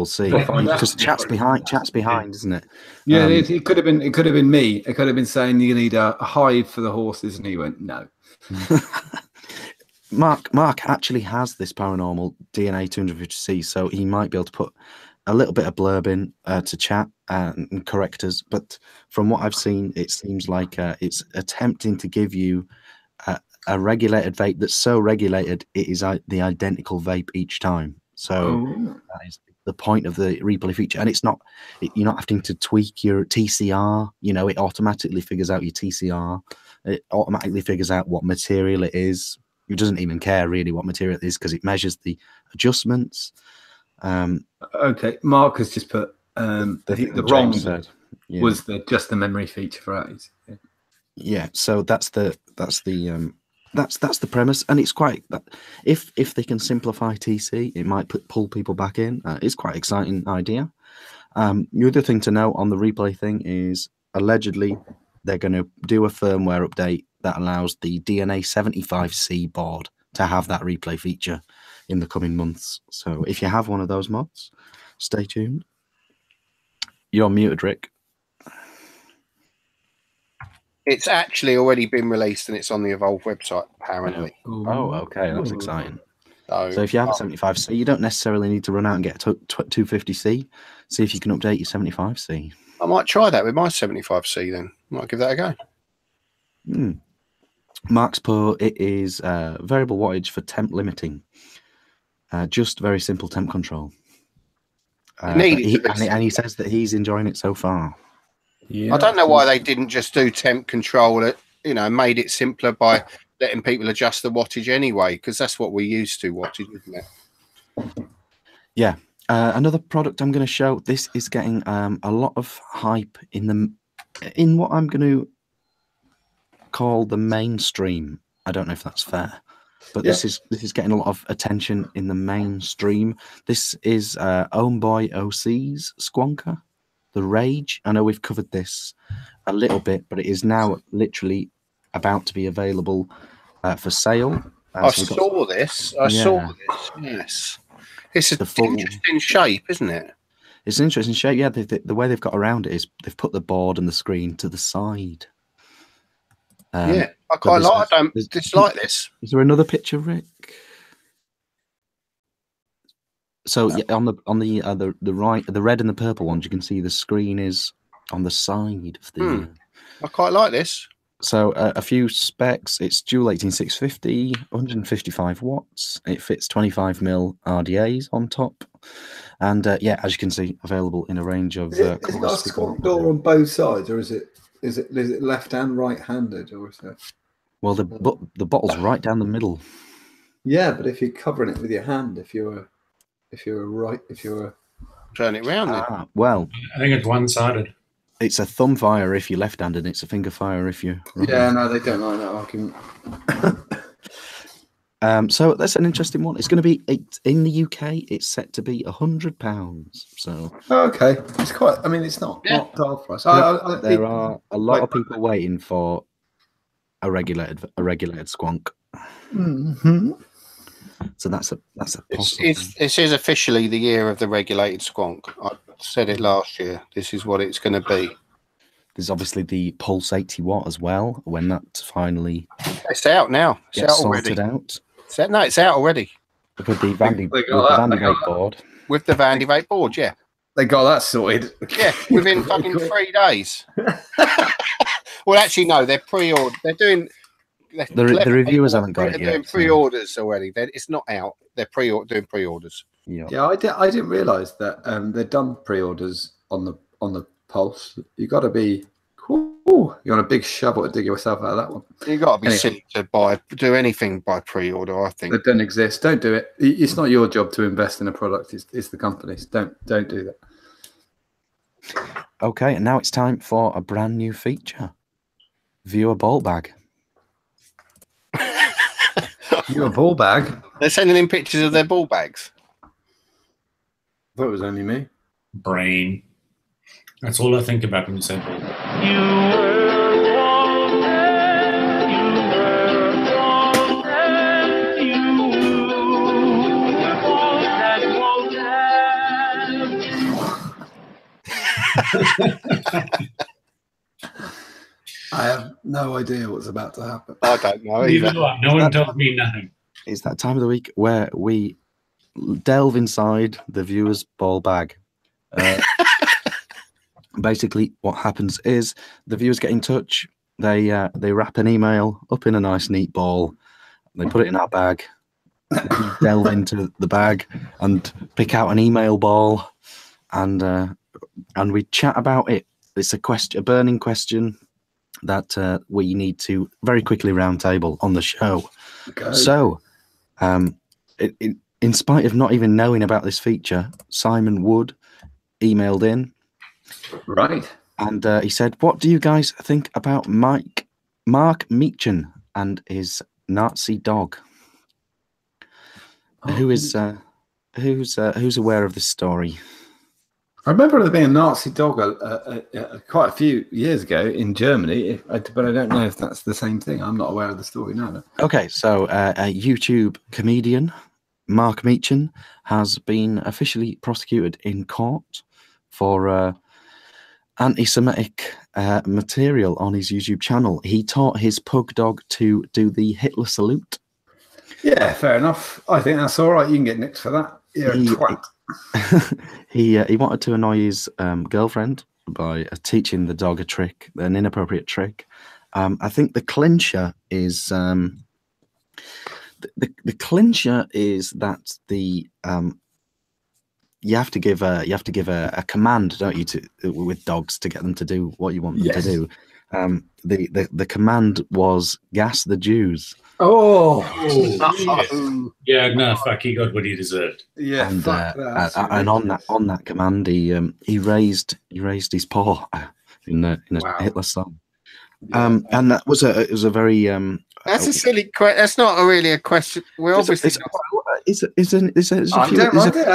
see. Because chat's behind, isn't it? Yeah, it could have been. It could have been me. It could have been saying you need a hive for the horses, and he went no. Mark actually has this paranormal DNA 250C, so he might be able to put a little bit of blurb in to chat and correct us. But from what I've seen, it seems like it's attempting to give you a regulated vape that's so regulated it is the identical vape each time. So that is the point of the replay feature, and it's not you're not having to tweak your TCR. You know, it automatically figures out your TCR. It automatically figures out what material it is. It doesn't even care really what material it is because it measures the adjustments. Okay, Mark has just put the wrong said, was just the memory feature for ATs. Yeah, so that's the premise, and it's quite. If they can simplify TC, it might pull people back in. It's quite an exciting idea. The other thing to know on the replay thing is allegedly they're going to do a firmware update that allows the DNA 75C board to have that replay feature in the coming months. So if you have one of those mods, stay tuned. You're muted, Rick. It's actually already been released and it's on the Evolve website, apparently. Oh, okay. That's exciting. So if you have a 75C, you don't necessarily need to run out and get a 250C. See if you can update your 75C. I might try that with my 75C then. Might give that a go. Mark's put it is variable wattage for temp limiting. Just very simple temp control. And he says that he's enjoying it so far. Yeah, I don't know why they didn't just do temp control it, made it simpler by letting people adjust the wattage anyway, because that's what we used to wattage, isn't it? Yeah. Another product I'm going to show. This is getting a lot of hype in what I'm going to call the mainstream. I don't know if that's fair, but this is getting a lot of attention in the mainstream. This is Own Boy OC's Squonker, the Rage. I know we've covered this a little bit, but it is now literally about to be available for sale. I saw this. Yes. It's an interesting shape, isn't it? It's an interesting shape. Yeah, the way they've got around it is they've put the board and the screen to the side. I quite like. I don't dislike this. Is there another picture, Rick? So yeah, on the right, the red and the purple ones, you can see the screen is on the side of the. I quite like this. So a few specs. It's dual 18650, 155 watts. It fits 25mm RDAs on top, and yeah, as you can see, available in a range of. Is it got a squawk door on both sides, or is it left and right handed, or is it? Well, the bottle's right down the middle. Yeah, but if you're covering it with your hand, if you're Turn it round then. Well, I think it's one-sided. it's a thumb fire if you're left-handed. It's a finger fire if you're right. Yeah, no, they don't like that argument. So that's an interesting one. It's going to be in the UK. It's set to be £100. So Okay, it's quite. I mean, it's not dull for us. there are a lot of people waiting for a regulated squonk. Mm-hmm. So that's a possible. This is officially the year of the regulated squonk. I said it last year. This is what it's going to be. There's obviously the Pulse 80 watt as well. When that finally It's out now. It's gets out already. sorted out It's out already. with the Vandy Vape board. With the Vandy Vape board, yeah. They got that sorted. Yeah, within fucking 3 days. Well, actually, no, they're pre-ordered. They're doing... The reviewers haven't got it They're yet. doing pre-orders already. It's not out. They're doing pre-orders. Yeah, I didn't realise that they've done pre-orders on the Pulse. You got to be cool. You want a big shovel to dig yourself out of that one. You got to be silly to do anything by pre-order. I think that doesn't exist. Don't do it. It's not your job to invest in a product. It's the company's. Don't do that. Okay, and now it's time for a brand new feature. Viewer ball bag. You a ball bag? they're sending in pictures of their ball bags. I thought it was only me. Brain. That's all I think about when you say ball. I have no idea what's about to happen. I don't know Neither either. do I. No one told me nothing. It's that time of the week where we delve inside the viewer's ball bag. Basically, what happens is the viewers get in touch. They wrap an email up in a nice, neat ball. They put it in our bag. We delve into the bag and pick out an email ball, and we chat about it. It's a burning question that we need to very quickly roundtable on the show. Okay. So, in spite of not even knowing about this feature, Simon Wood emailed in. Right. And he said, "What do you guys think about Mark Meechan and his Nazi dog?" Who's aware of this story? I remember there being a Nazi dog quite a few years ago in Germany, but I don't know if that's the same thing. I'm not aware of the story now. Okay, so a YouTube comedian, Mark Meechan, has been officially prosecuted in court for anti-Semitic material on his YouTube channel. He taught his pug dog to do the Hitler salute. Yeah, fair enough. I think that's all right. You can get nicked for that. You're a twat. He wanted to annoy his girlfriend by teaching the dog a trick, an inappropriate trick. I think the clincher is the clincher is that you have to give a command, don't you, with dogs to get them to do what you want them to do. The command was gas the Jews. Oh, yeah, no, fuck, he got what he deserved. Yeah, and, fuck that. And on that command, he raised his paw in a Hitler song. And that was a very that's a silly question. That's not really a question. We're obviously. I don't mind it.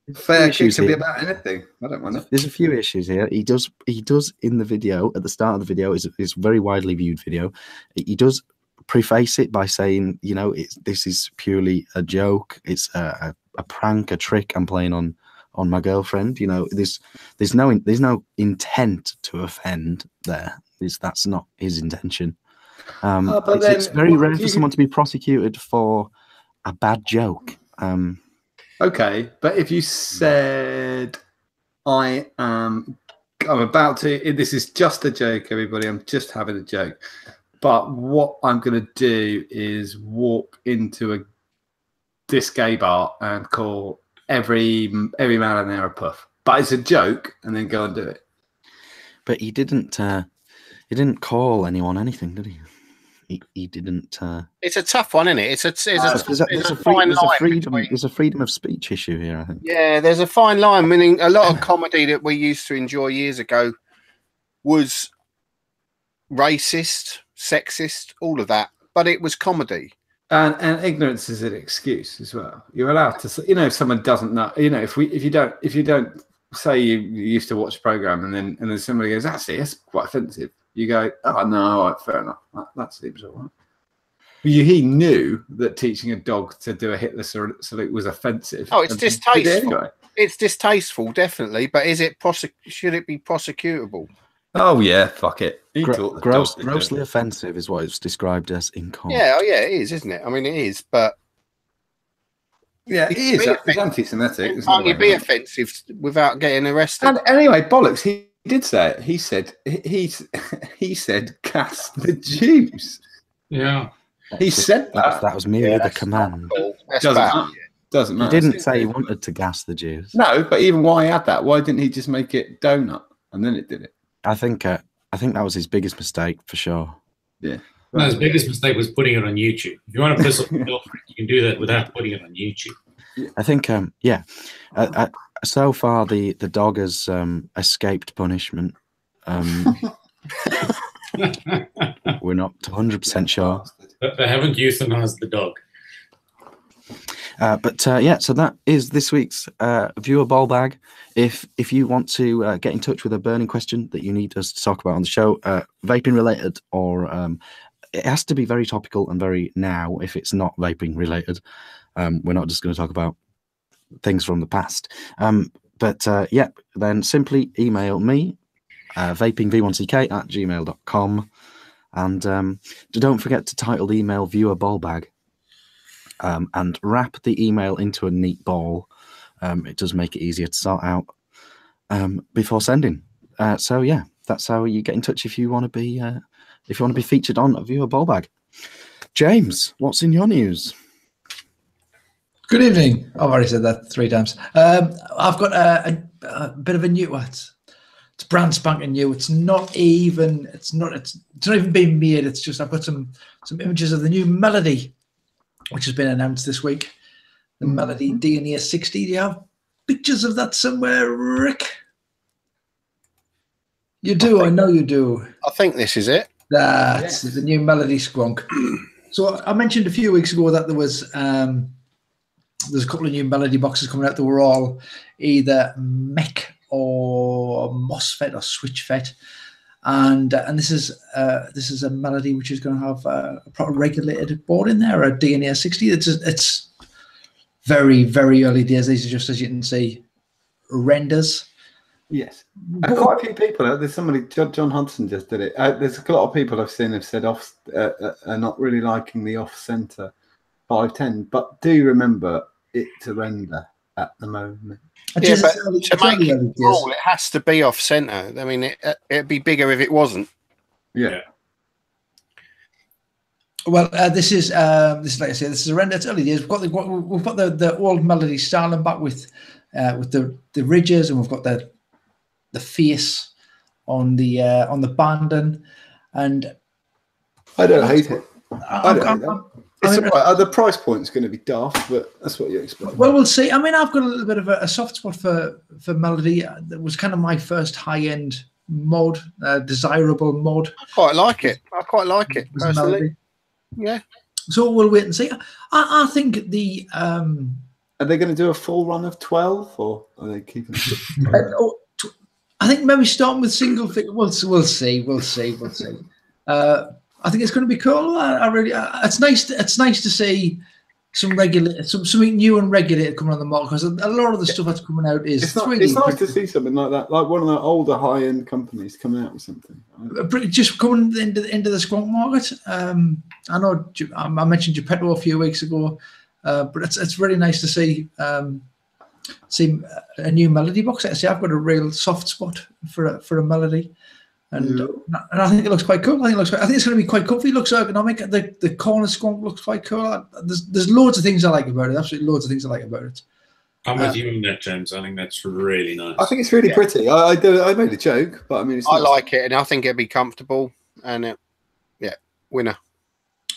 It's a fair issue to be about anything. I don't mind it. There's a few issues here. He does in the video at the start of the video. It's a very widely viewed video. He does preface it by saying, this is purely a joke. It's a prank, a trick I'm playing on my girlfriend. There's no intent to offend there. That's not his intention. It's very rare for someone to be prosecuted for a bad joke. Okay, but if you said, I'm about to, this is just a joke, everybody. I'm just having a joke. But what I'm going to do is walk into a gay bar and call every man in there a puff. But it's a joke, and then go and do it. But he didn't call anyone anything, did he? He didn't. It's a tough one, isn't it? There's a freedom of speech issue here, I think. Yeah, there's a fine line. Meaning, a lot of comedy that we used to enjoy years ago was racist, sexist, all of that, but it was comedy. And ignorance is an excuse as well. You're allowed to, if someone doesn't know, if you don't say you used to watch a program and then somebody goes, actually, it's quite offensive. You go, oh no, all right, fair enough. That seems all right. He knew that teaching a dog to do a Hitler salute was offensive. Oh, it's distasteful. Anyway. It's distasteful, definitely. But should it be prosecutable? Oh yeah, fuck it. Grossly offensive is what it's described as in court. Yeah, it is, isn't it? I mean, it is, but yeah, it is. It's anti-Semitic. Can't you be offensive without getting arrested? And anyway, bollocks. He did say it. He said "gas the Jews." Yeah, he said that. That was merely the command. Cool. Doesn't matter. He didn't say he wanted to gas the Jews. No, but even why he had that? Why didn't he just make it donut and then it did it? I think that was his biggest mistake for sure. Yeah. No, his biggest mistake was putting it on YouTube. If you want to piss off your girlfriend, you can do that without putting it on YouTube. I think, so far the dog has escaped punishment. We're not 100% sure. They haven't euthanized the dog. So that is this week's viewer ball bag. If you want to get in touch with a burning question that you need us to talk about on the show, vaping related, or it has to be very topical and very now if it's not vaping related. We're not just going to talk about things from the past. Then simply email me, vapingv1ck@gmail.com, and don't forget to title the email viewer ball bag. And wrap the email into a neat ball. It does make it easier to sort out before sending. That's how you get in touch if you want to be featured on a viewer ball bag. James, what's in your news? Good evening. I've already said that 3 times. I've got a bit of a new one. It's brand spanking new. It's not even being made. It's just I've got some images of the new Melody, which has been announced this week. The Melody DNA 60. Do you have pictures of that somewhere, Rick? You do. I know you do. I think this is it. That's the new Melody Squonk. So I mentioned a few weeks ago that there's a couple of new Melody boxes coming out that were all either MEC or MOSFET or SwitchFET. And this is a Melody which is going to have a proper regulated board in there, a DNA 60. It's very, very early days. These are just, as you can see, renders. Yes, and quite a few people. There's somebody, John Hudson just did it. There's a lot of people I've seen have said are not really liking the off-center 510, but do remember it to render at the moment. Yeah, but to make it cool, it has to be off center. I mean, it'd be bigger if it wasn't. Yeah. Well, this is like I said, this is a render. It's early days. We've got the old Melody styling back with the ridges, and we've got the face on the banding, and I don't hate it. I don't hate that. It's all right. The price point's going to be daft, but that's what you expect. Well, we'll see. I mean, I've got a little bit of a soft spot for Melody. That was kind of my first high-end mod, desirable mod. I quite like it personally. Melody. Yeah. So we'll wait and see. I think the are they going to do a full run of 12, or are they keeping? I think maybe starting with single figure. We'll see. I think it's going to be cool. It's nice to see something new and regulated coming on the market, because a lot of the stuff that's coming out is it's nice to see something like that, like one of the older high-end companies coming out with something. Just coming into the squonk market. I know I mentioned Geppetto a few weeks ago. but it's really nice to see a new melody box. Actually, I've got a real soft spot for a melody, and I think it looks quite cool. I think it's going to be quite comfy. It looks ergonomic. The corner squonk looks quite cool. There's loads of things I like about it. Absolutely loads of things I like about it. I'm with you on that, James. I think that's really nice. I think it's really pretty. I made a joke, but I mean, I like it, and I think it'll be comfortable. And winner.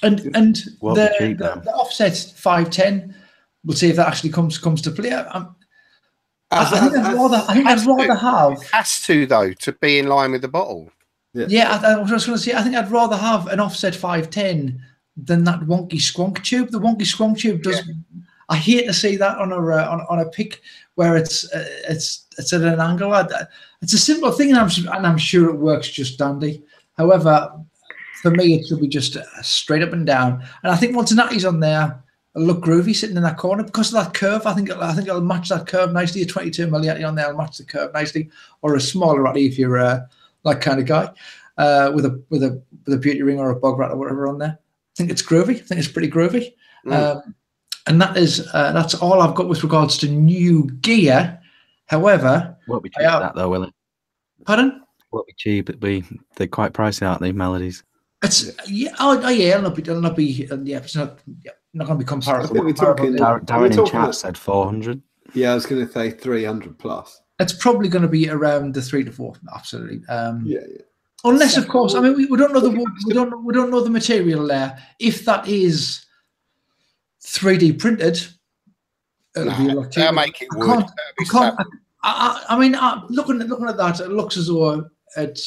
And the offset 510. We'll see if that actually comes to play. I think I'd rather have. It has to though to be in line with the bottle. Yeah, I was just going to say. I think I'd rather have an offset 510 than that wonky squonk tube. The wonky squonk tube does. Yeah. I hate to see that on a pick where it's at an angle. It's a simple thing, and I'm sure it works just dandy. However, for me, it should be just straight up and down. And I think once Natty's on there, it'll look groovy sitting in that corner because of that curve. I think it'll match that curve nicely. A 22 mm on there will match the curve nicely, or a smaller ratty if you're that kind of guy with a beauty ring or a bog rat or whatever on there. I think it's groovy. I think it's pretty groovy. And that's all I've got with regards to new gear. However, won't be cheap that though, will it? Pardon? Won't be cheap. They're quite pricey, aren't they? Melodies. It's it'll not be it's not going to be comparable. I think we're talking. Darren in chat said 400. Yeah, I was going to say 300 plus. It's probably going to be around the 3 to 4. Absolutely. Yeah. Unless, of course, I mean, we don't know we don't know the material there. If that is 3D printed, it'll be a lot cheaper. They'll make it wood. I mean, looking at that, it looks as though it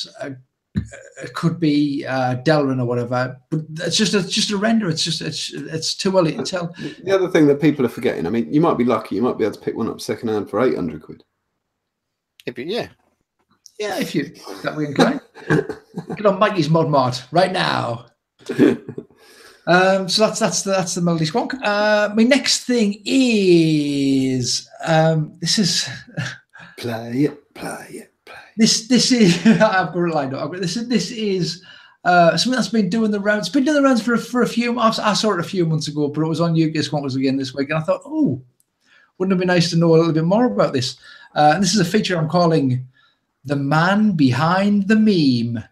could be Delrin or whatever, but it's just a render. It's too early to tell. The other thing that people are forgetting, I mean, you might be lucky, you might be able to pick one up second hand for 800 quid. Yeah, if you that way inclined. Get on Mikey's Mod Mart right now. So that's the melody squonk. My next thing is this is play it. This is I've got it lined up. This is something that's been doing the rounds. It's been doing the rounds for a few months. I saw it a few months ago, but it was on UK Squonkers again this week, and I thought, wouldn't it be nice to know a little bit more about this? And this is a feature I'm calling the man behind the meme.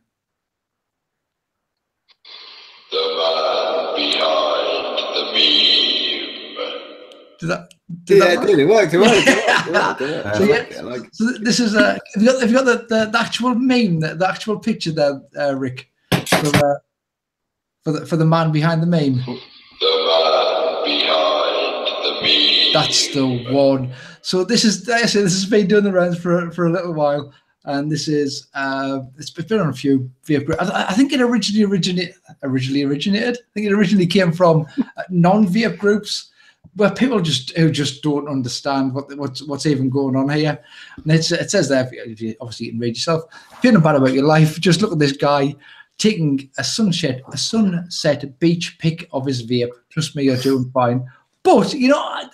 The man behind the meme. It worked. So this is have you got the actual meme, the actual picture there, Rick, for the man behind the meme. The man behind the meme. That's the one. So this has been doing the rounds for a little while, and this is it's been on a few Vape groups. I think it originally originated. I think it originally came from non-Vape groups, where people who just don't understand what's even going on here. And it says there, if you obviously you can read yourself, feeling bad about your life, just look at this guy taking a sunset beach pic of his vape. Trust me, you're doing fine. But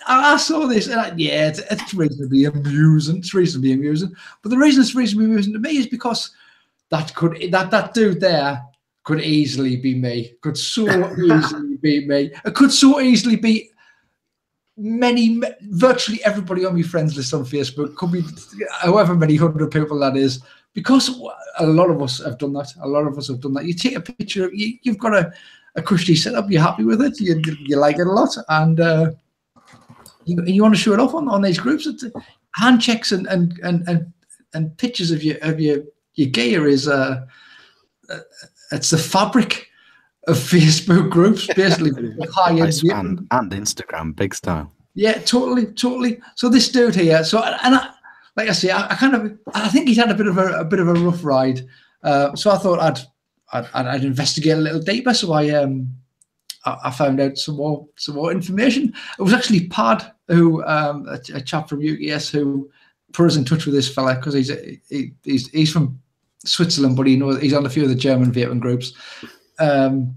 I saw this, and it's reasonably amusing. It's reasonably amusing. But the reason it's reasonably amusing to me is because that dude there could easily be me. Could so easily be me. It could so easily be virtually everybody on my friends list on Facebook. Could be however many hundred people that is, because a lot of us have done that. You take a picture, you've got a cushy setup, you're happy with it, you like it a lot, and you want to show it off on these groups. It's hand checks and pictures of your gear is it's the fabric of Facebook groups, basically. And Instagram, big style. Yeah, totally. So this dude here, like I say, I think he's had a bit of a rough ride. So I thought I'd investigate a little deeper. So I found out some more information. It was actually Pad, who a chap from UKS, who put us in touch with this fella, because he's from Switzerland, but he's on a few of the German vaping groups. And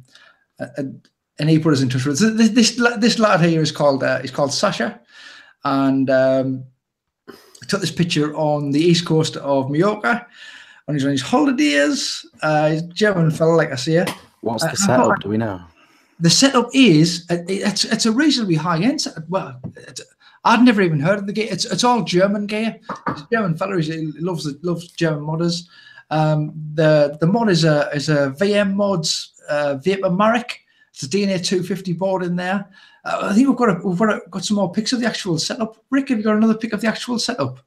he put us in touch with this lad here is called Sasha, and I took this picture on the east coast of Mallorca, and he's on his holidays. He's a German fella, like I say. What's the setup? Do we know? the setup is it's a reasonably high end setup. Well, I'd never even heard of the gear. It's all German gear. It's a German fella. He loves German modders. The mod is a VM mods Vapor Marek. It's a DNA 250 board in there. I think we've got some more pics of the actual setup. Rick, have you got another pic of the actual setup?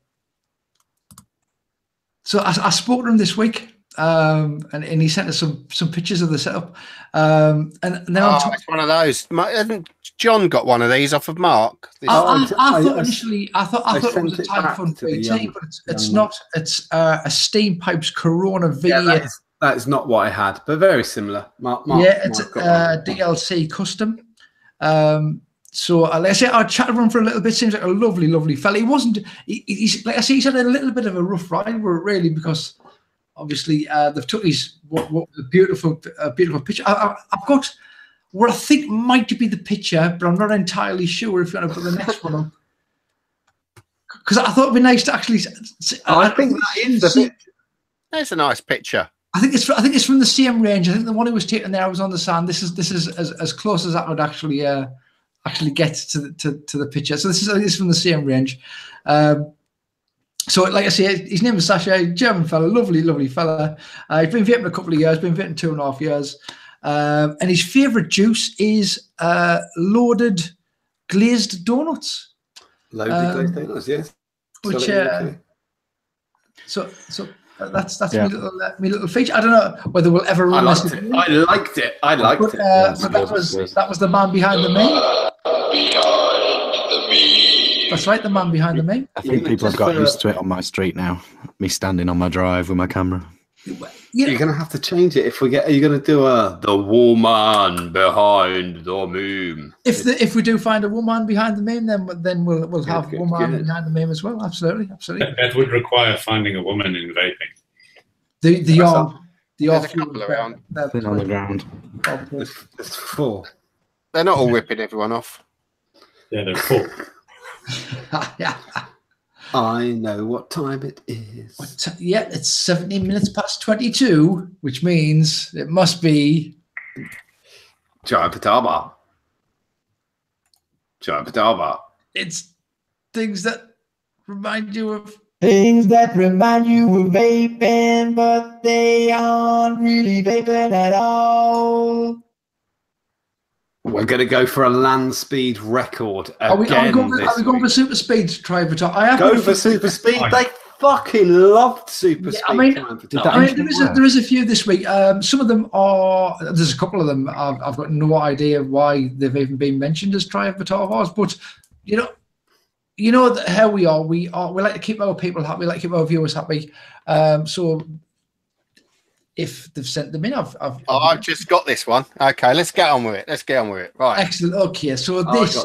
So I spoke to him this week, and he sent us some pictures of the setup. And then it's one of those. Hasn't John got one of these off of Mark? I thought initially I thought it was a Type Fun VT, but it's not. It's a Steam Pipes Corona V8. Yeah, that is not what I had, but very similar. Mark, it's a DLC custom. So like I say, I chatted with him for a little bit. Seems like a lovely fella. He wasn't. He's like I say, he's had a little bit of a rough ride with it, really, because obviously they've took his what a beautiful picture. I've got what I think might be the picture, but I'm not entirely sure if you're going to put the next one up. Because I thought it'd be nice to actually. I think that is the picture. That's a nice picture. I think it's from the same range. I think the one he was taking there was on the sand. This is as close as that would actually get to the picture. So this is from the same range. So like I say, his name is Sasha, German fella, lovely fella. He's been vaping a couple of years, been vaping 2.5 years. And his favourite juice is loaded glazed donuts. Loaded glazed donuts, yes. Which so that's my little feature. I don't know whether we'll ever run this. I liked it. But that was the man behind the meme. Behind the meme. That's right, the man behind the meme. I think people have got used to it on my street now. Me standing on my drive with my camera. You're going to have to change it if we get. Are you going to do the woman behind the meme? If we do find a woman behind the meme, then we'll have woman behind the meme as well. Absolutely. That would require finding a woman in vaping. The There's a couple around. Thin on the ground. There's 4. They're not all ripping everyone off. Yeah, they're 4. Yeah. I know what time it is. It's 17 minutes past 22, which means it must be Chai Pataba. It's things that remind you of things that remind you of vaping, but they aren't really vaping at all. We're going to go for a land speed record again. Are we going for super speed to try for top? Go for super speed. They fucking loved super speed. I mean, there is a few this week. Some of them are. There's a couple of them. I've got no idea why they've even been mentioned as try for top hours. But you know how we are. We like to keep our people happy. We like to keep our viewers happy. So if they've sent them in, I've just got this one. Okay, let's get on with it. Right. Excellent. Okay, so this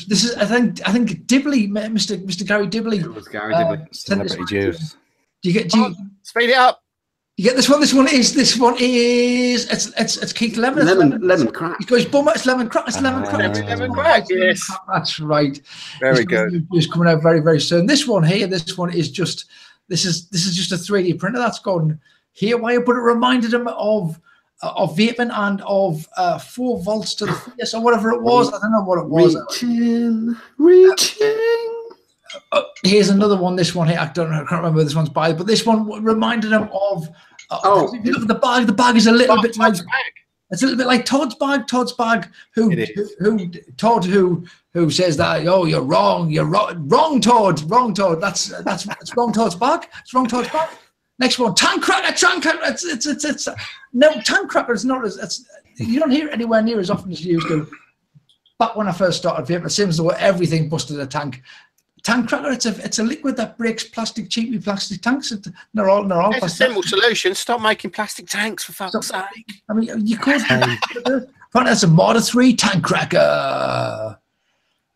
is I think Dibley, Mr. Gary Dibley. It was Gary Dibley. Celebrity juice. Do you speed it up? You get this one. This one is. It's Keith Lemon. Lemon crack. He goes bummer. It's lemon crack. It's lemon crack. Lemon crack. Yes, that's right. Very good. It's coming out very, very soon. This one here. This one is just. This is just a 3D printer that's gone haywire, but it reminded him of vaping and of 4 volts to the face or whatever it was. I don't know what it was. Reaching. Here's another one. This one here, I can't remember this one's by, but this one reminded him of. If you look at the bag is a little bit like. It's a little bit like Todd's bag. Todd who says that you're wrong. Todd. That's wrong Todd's bag. It's wrong Todd's bag. Next one, Tank Cracker. It's no, Tank Cracker is not as you don't hear it anywhere near as often as you used to. Back when I first started vaping, it seems as though everything busted a tank. Tank Cracker, it's a liquid that breaks cheapy plastic tanks. They're all It's a simple solution. Stop making plastic tanks, for fuck's sake. I mean, you could. That's a Model 3 Tank Cracker.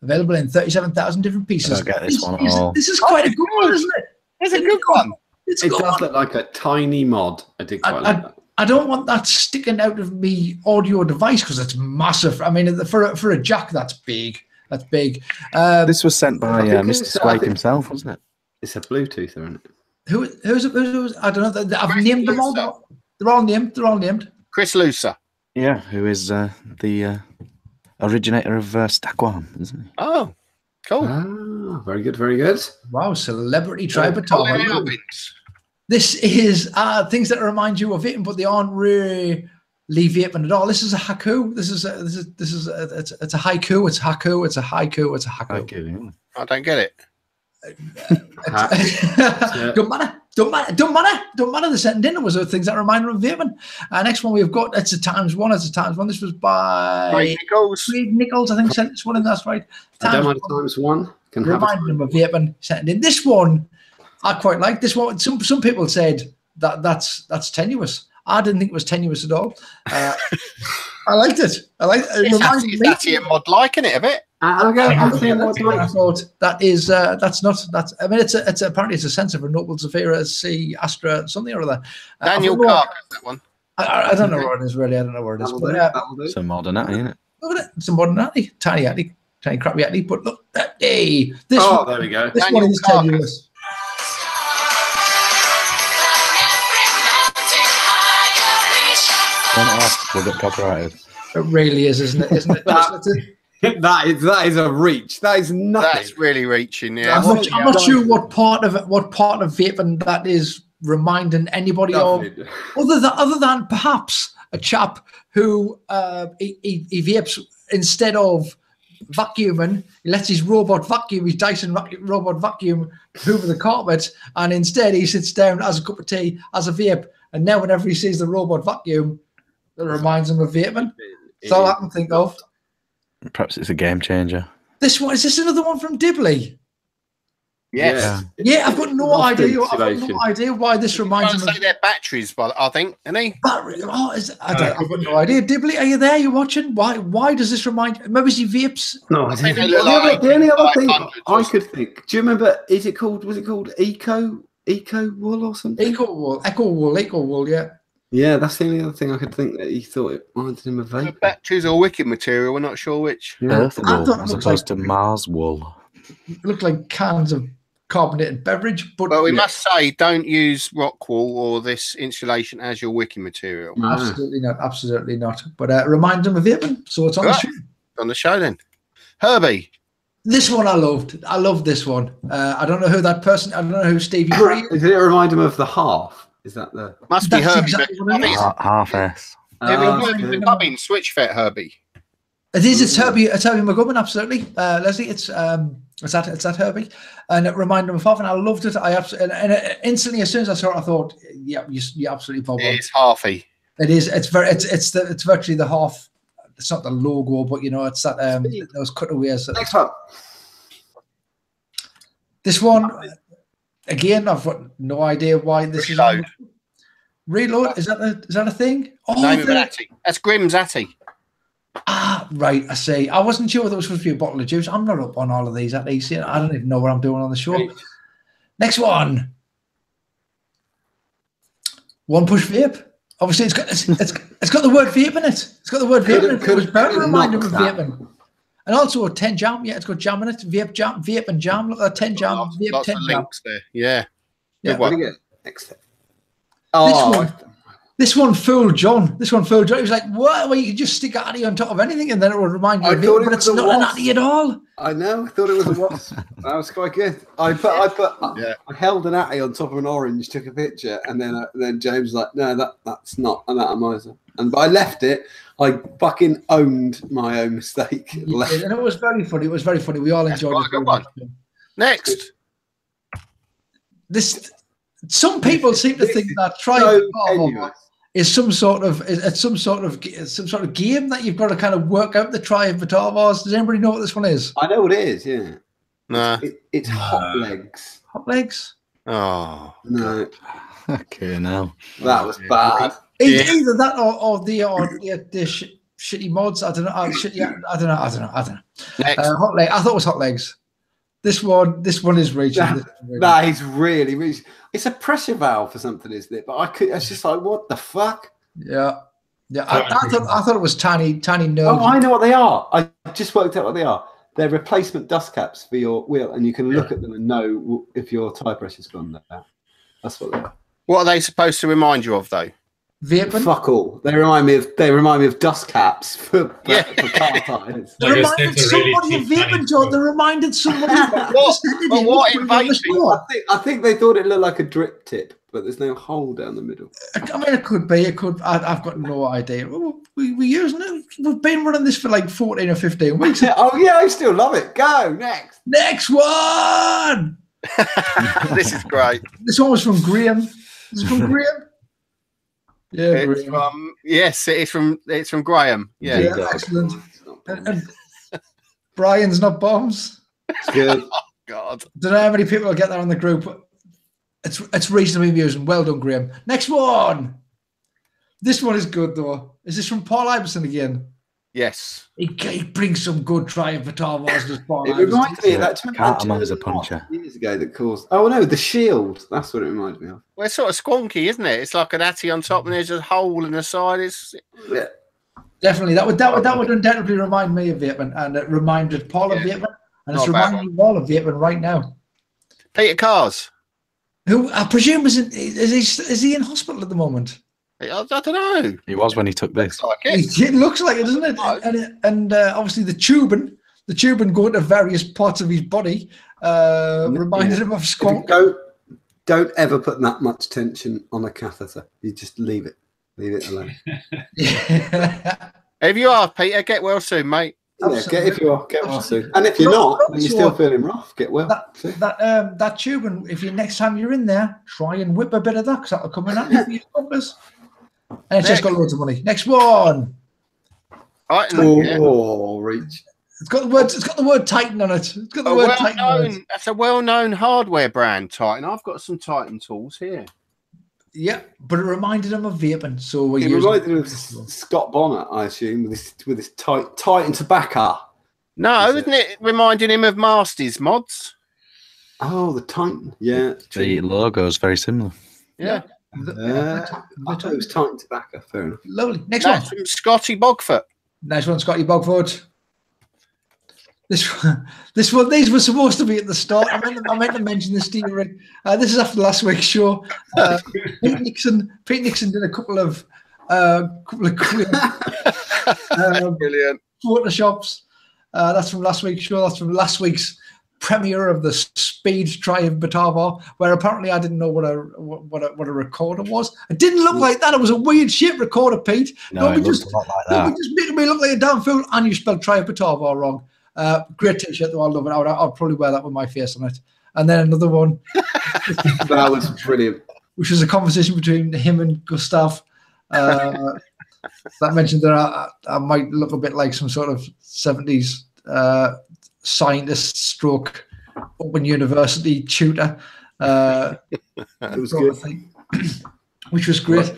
Available in 37,000 different pieces. I don't get this one at all. This is quite a good one, isn't it? It's a good one. It does look like a tiny mod. I did quite like that. I don't want that sticking out of me audio device because it's massive. I mean, for a jack, that's big. That's big. This was sent by Mr. Squake himself, wasn't it? It's a Bluetooth, isn't it? Who's I don't know. I've named them all. They're all named. Chris Lucer. Yeah, who is the originator of Stagwam, isn't he? Oh, cool. Ah, very good, very good. Wow, celebrity tribe of Colin Tom. Elvins. This is things that remind you of vaping, but they aren't really vaping at all. This is a haiku. It's a haiku. It's haiku. It's a haiku. It's a haiku. I don't get it. Don't matter. The sentence dinner was things that remind them of vaping. Next one we've got, it's a times one. This was by Craig Nichols. I think sent this one in. That's right. I don't mind times one. Can have Remind them of vaping. Sent in. This one I quite like. This one. Some people said that's tenuous. I didn't think it was tenuous at all. I liked it. It's actually a mod liking it a bit. I thought that's apparently it's a sense of a Noble Zafira C Astra something or other. Daniel Clark has that one. I don't know where it is really. I don't know where it is. It's a modern atty, isn't it? Look at it. It's a modern atty, tiny crappy atty. But look, hey, this Oh, one, there we go. this Daniel one is Clark. tenuous. We'll get copyrighted. It really is, isn't it? Isn't it? That is a reach. That is nothing. That's really reaching. Yeah. I'm not sure what part of vaping that is reminding anybody of, other than perhaps a chap who he vapes instead of vacuuming. He lets his robot vacuum, his Dyson robot vacuum, hoover the carpet, and instead he sits down, has a cup of tea, has a vape, and now whenever he sees the robot vacuum, that reminds him of vaping. That's all I can think of. Perhaps it's a game changer. This one, is this another one from Dibley? Yes. Yeah, I've got no idea. Loft I've got no insulation. idea why this reminds him of Their batteries, but I think, isn't he? battery. I've got no idea. Dibley, are you there? You watching? Why does this remind? Maybe he vapes. No, I think don't. they look like The only other thing 500 I could think. Do you remember? Was it called Eco Wool or something? Eco wool. Yeah. Yeah, that's the only other thing I could think that he thought it reminded him of The vape. batteries or wicked material. We're not sure which. Earth I wool thought it as looked opposed to Mars wool. It looked like cans of carbonated beverage, but Well, we must say, don't use rock wool or this insulation as your wicking material. No. absolutely not. But remind them of vaping, so it's on the Right. show. On the show then. Herbie. This one I loved. I loved this one. I don't know who that person. I don't know who Stevie Grey is. Did it remind him of the half? Is that the? Must be That's Herbie. exactly but what it I think is. it's- Half S. the clubbing switch fit Herbie. It is. It's Herbie. It's Herbie McGovern. Absolutely, Leslie. It's that Herbie, and it reminded me of half, and I loved it. And instantly, as soon as I saw it, I thought, yeah, you're absolutely bob on. It's halfy. It is. It's virtually the half. It's not the logo, but it's that those cutaways. Next one. This one, again, I've got no idea why this Reload. is. Reload. Is that a thing? Oh, Name of an atty. That's Grimm's atty. Right. I see. I wasn't sure whether it was supposed to be a bottle of juice. I'm not up on all of these at least. I don't even know what I'm doing on the show. Next one. One push vape. Obviously, it's got the word vape in it. It's got the word vape in it. It was better reminder of vaping. And also a 10 jam. Yeah, it's got jam in it. Vape and jam. Look at that 10 jam. Vape Lots 10 of jam. links there. Yeah. Yeah. Good What do one. you get? Next. Oh, This one fooled John. He was like, "What? Well, you could just stick an addy on top of anything, and then it will remind you I of thought it." it But was it's a not an wasp. addy at all. I know. I thought it was a wasp. That was quite good. I held an atty on top of an orange, took a picture, and then James was like, "No, that's not an atomizer." But I left it. I fucking owned my own mistake. And it was very funny. It was very funny. We all enjoyed quite it. a good one. Next. Some people seem to think that is some sort of game that you've got to kind of work out the tribe for 12 hours. Does anybody know what this one is? I know what it is. Yeah. Nah. It's hot legs. Hot legs. Oh. No, Okay, now. that was bad. Either that or the shitty mods. I don't know. I don't know. Next. Hot leg. I thought it was hot legs. This one is reaching. That is really, really. It's a pressure valve for something, isn't it? But I was just like, what the fuck? Yeah. I thought it was tiny nerves. Oh, I know what they are. I just worked out what they are. They're replacement dust caps for your wheel, and you can look at them and know if your tire pressure's gone there. That's what they are. What are they supposed to remind you of, though? Vaping. Fuck all. They remind me of dust caps for car tires. They Like I reminded said, they're really somebody of cheap vaping, money. John. They reminded somebody. what in vaping? I think they thought it looked like a drip tip, but there's no hole down the middle. I mean, it could be. It could. I've got no idea. We're using it. We've been running this for like 14 or 15 weeks. Oh yeah, I still love it. Go next. Next one. This is great. This one was from Graham. This is from Graham. Yeah, It's Graham. from it's from Graham. Yeah. Yeah, excellent. And Brian's not bombs. It's good. God. Don't know how many people will get that on the group. It's reasonably amusing. Well done, Graham. Next one. This one is good though. Is this from Paul Iverson again? Yes. He brings some good trying for Tom Osborne's Paul It Iverson. reminds me of that Cartamizer puncher. years ago that caused. Oh no, the shield. That's what it reminds me of. Well, it's sort of squonky, isn't it? It's like an atty on top, and there's a hole in the side. It's Yeah. Definitely, that would undoubtedly remind me of Vaping, and it reminded Paul of Vaping, and it's Not a bad reminding you all of Vaping right now. Peter Cars. Who I presume is he in hospital at the moment? I don't know. He was when he took this. Like it. It looks like it, doesn't it? And obviously the tubing going to various parts of his body reminded him of Squonk. Don't ever put that much tension on a catheter. You just leave it alone. If you are, Peter, get well soon, mate. Yeah, get well soon. And if you're not, and you're still feeling rough, get well. That tubing, if you next time you're in there, try and whip a bit of that because that'll come in handy for your bumpers. And it's just got loads of money. Next one. Right, Reach. It's got the word Titan on it. It's got the word Titan on it. That's a well-known hardware brand, Titan. I've got some Titan tools here. Yeah, but it reminded him of Vaping. So we're It using reminded me of Scott Bonnet, I assume, with his Titan tobacco. No, isn't it reminding him of Masters mods? Oh, the Titan. Yeah. The logo is very similar. Yeah. I thought it was Titan tobacco. Fair enough. Lovely. Next That's one. from Scotty Bogfoot. Nice one, Scotty Bogford. This one, these were supposed to be at the start. I meant to mention this to you, Rick. This is after last week's show. Pete Nixon did a couple of brilliant photoshops. That's from last week's show. That's from last week's premiere of the Speed Triumph Batava, where apparently I didn't know what a recorder was. It didn't look like that. It was a weird shaped recorder, Pete. No, it looks a lot like that. Just making me look like a damn fool, and you spelled Triumph Batava wrong. Great t-shirt though. I love it. I'll probably wear that with my face on it. And then another one. That was brilliant. Which was a conversation between him and Gustav. That mentioned that I might look a bit like some sort of 70s scientist stroke Open University tutor. It was good. Which was great.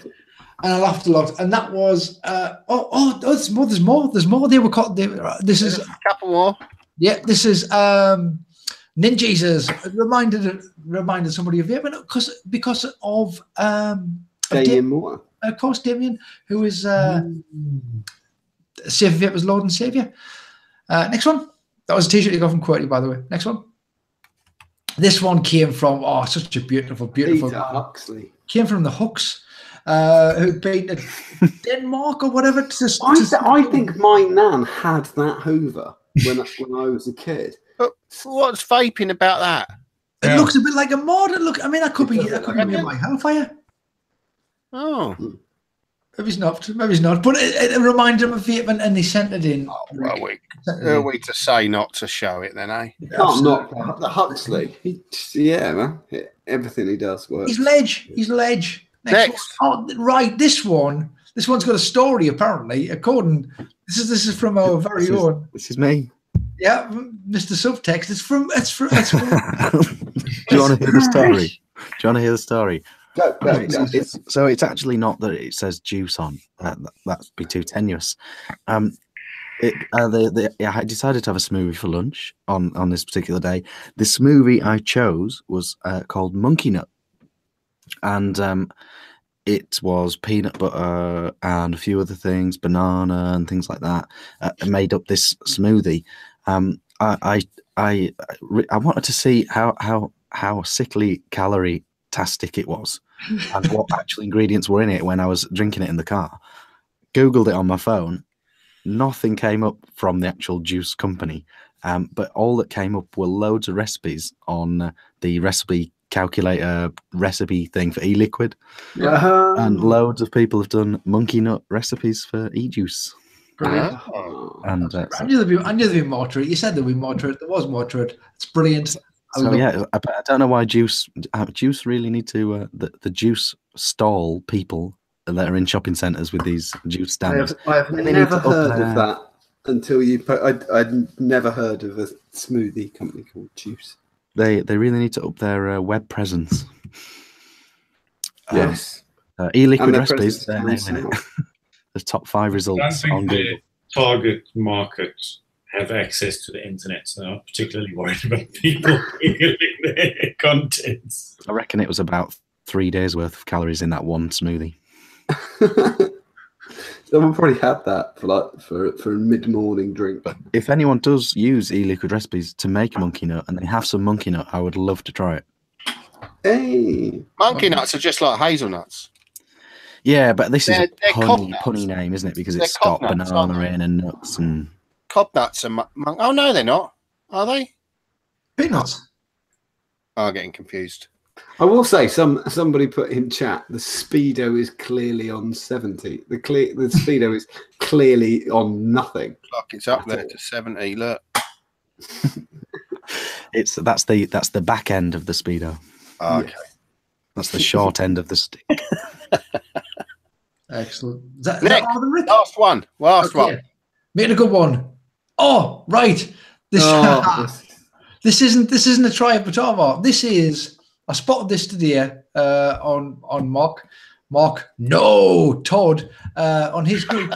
And I laughed a lot. And that was there's more. They were called this is a couple more. Yeah, this is Ninjas. It reminded somebody of Vaping because of Damien Moore. Of course, Damien, who is Savior Vapor's Lord and Savior. Next one. That was a t-shirt you got from QWERTY, by the way. Next one. This one came from such a beautiful Peter Huxley. Came from the Hooks. Who painted Denmark or whatever. I think my nan had that Hoover when I was a kid. But what's vaping about that? It looks a bit like a mod. I mean, that could be my Hellfire. Oh, maybe it's not. But it reminded him of Vaping, and they sent it in. Oh, well, who are we to say not to show it then, eh? You can't knock the Huxley. Man. Everything he does works. He's ledge. Next. Oh, right. This one's got a story apparently. This is from our very own. This is me. Yeah, Mr. Subtext. It's from. Do you want to hear the story? Go. So it's actually not that it says juice on. That'd be too tenuous. I decided to have a smoothie for lunch on this particular day. The smoothie I chose was called Monkey Nut, and it was peanut butter and a few other things, banana and things like that. Made up this smoothie. I wanted to see how sickly calorie fantastic it was and what actual ingredients were in it when I was drinking it in the car. Googled it on my phone. Nothing came up from the actual juice company, but all that came up were loads of recipes on the recipe calculator recipe thing for e-liquid. And loads of people have done monkey nut recipes for e-juice. Brilliant. And I knew there'd be more to it. You said there'd be more to it. There was more to it. It's brilliant. So yeah, I don't know why juice really need to the juice stall people that are in shopping centres with these juice stands. I have never heard of that until you. I'd never heard of a smoothie company called Juice. They really need to up their web presence. Yes, e-liquid recipes. They're nailing it. The top 5 results on Google. The target market have access to the internet, so they're not particularly worried about people feeling their contents. I reckon it was about 3 days worth of calories in that one smoothie. Someone probably had that for a mid-morning drink. But if anyone does use e-liquid recipes to make monkey nut and they have some monkey nut, I would love to try it. Hey, Monkey nuts are just like hazelnuts. Yeah, but this is a they're punny name, isn't it? Because They're it's got cob nuts, banana in and nuts and... Cob nuts are oh no, they're not. Are they? Peanuts. Oh, I'm getting confused. I will say somebody put in chat the speedo is clearly on 70. The speedo is clearly on nothing. Look, it's up there to 70. Look, that's the back end of the speedo. oh, okay. That's the short end of the stick. Excellent. Nick, last one. One. Make it a good one. Oh, right. This isn't a try of Patava. This is, I spotted this today on Mark, no, Todd, on his group.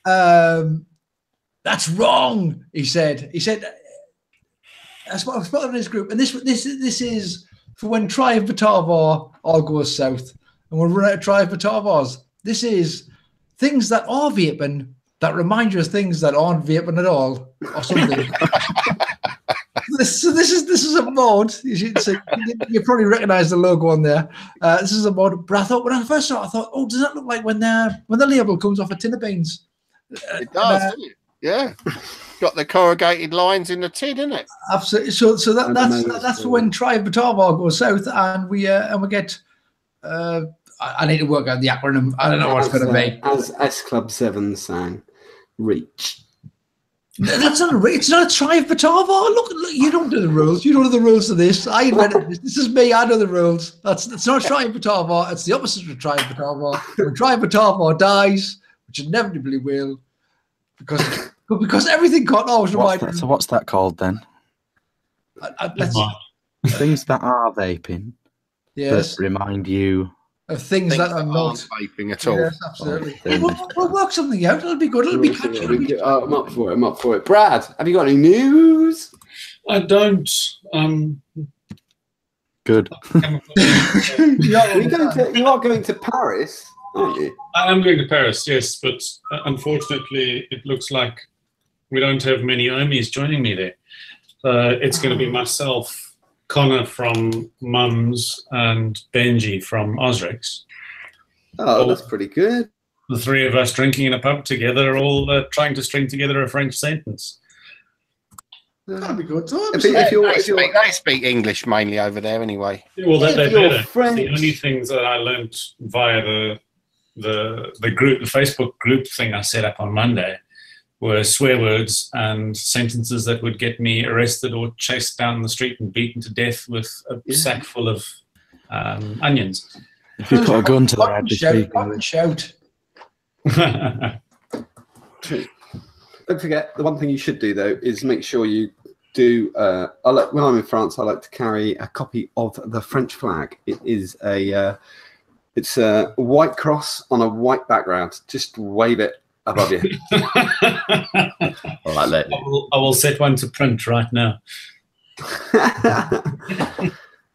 That's wrong, he said. I spotted on his group, and this is for when Try of Patava all goes south, and we'll run out of Try of Patavas. This is things that are vaping that remind you of things that aren't vaping at all, or something. This is a mod. You probably recognise the logo on there. This is a mod. But I thought when I first saw it, I thought, oh, does that look like when the label comes off a tin of beans? It does, doesn't it? Yeah. Got the corrugated lines in the tin, isn't it? Absolutely. So that's when Try Batava goes south, and we get. I need to work out the acronym. I don't know what it's going to be. As S Club 7 sang, reach. That's not a reach. It's not a Try Batava. Look, you don't do the rules. You don't know the rules of this. I invented this. This is me. I know the rules. It's not Try Batava. It's the opposite of Try Batava. When Try Batava dies, which inevitably will, because everything got always reminded. So what's that called then? Things that are vaping, yes, that remind you of things that are not vaping at all. Yes, absolutely. We'll work something out. It'll be good. It'll be catchy. I'm up for it. Brad, have you got any news? I don't. Good. You are going to Paris, aren't you? I am going to Paris, yes, but unfortunately, it looks like we don't have many Omis joining me there. It's going to be myself, Connor from Mums, and Benji from Osrix. Oh, that's pretty good. The three of us drinking in a pub together, all trying to string together a French sentence. That'd be good. They speak English mainly over there anyway. Well, they better. The only things that I learnt via the group, the Facebook group thing I set up on Monday, were swear words and sentences that would get me arrested or chased down the street and beaten to death with a sack full of onions. If you put a gun to their head, shout. Don't forget, the one thing you should do though is make sure you do. When I'm in France, I like to carry a copy of the French flag. It is it's a white cross on a white background. Just wave it above you. I will set one to print right now.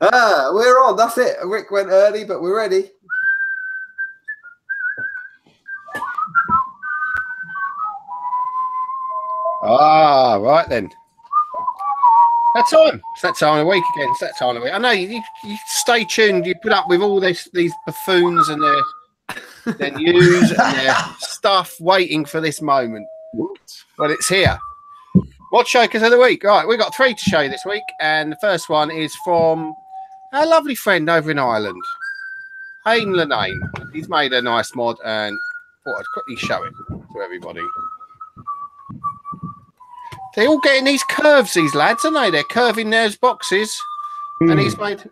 We're on. That's it. Rick went early, but we're ready. Ah, right then. That time. It's that time of the week again. It's that time of the week. I know you stay tuned. You put up with all these buffoons and their news and their stuff waiting for this moment. But it's here. Mod Shakers of the week. Right, we've got 3 to show you this week. And the first one is from our lovely friend over in Ireland, Hayden Lenane. He's made a nice mod and thought I'd quickly show it to everybody. They're all getting these curves, these lads, aren't they? They're curving those boxes. And he's made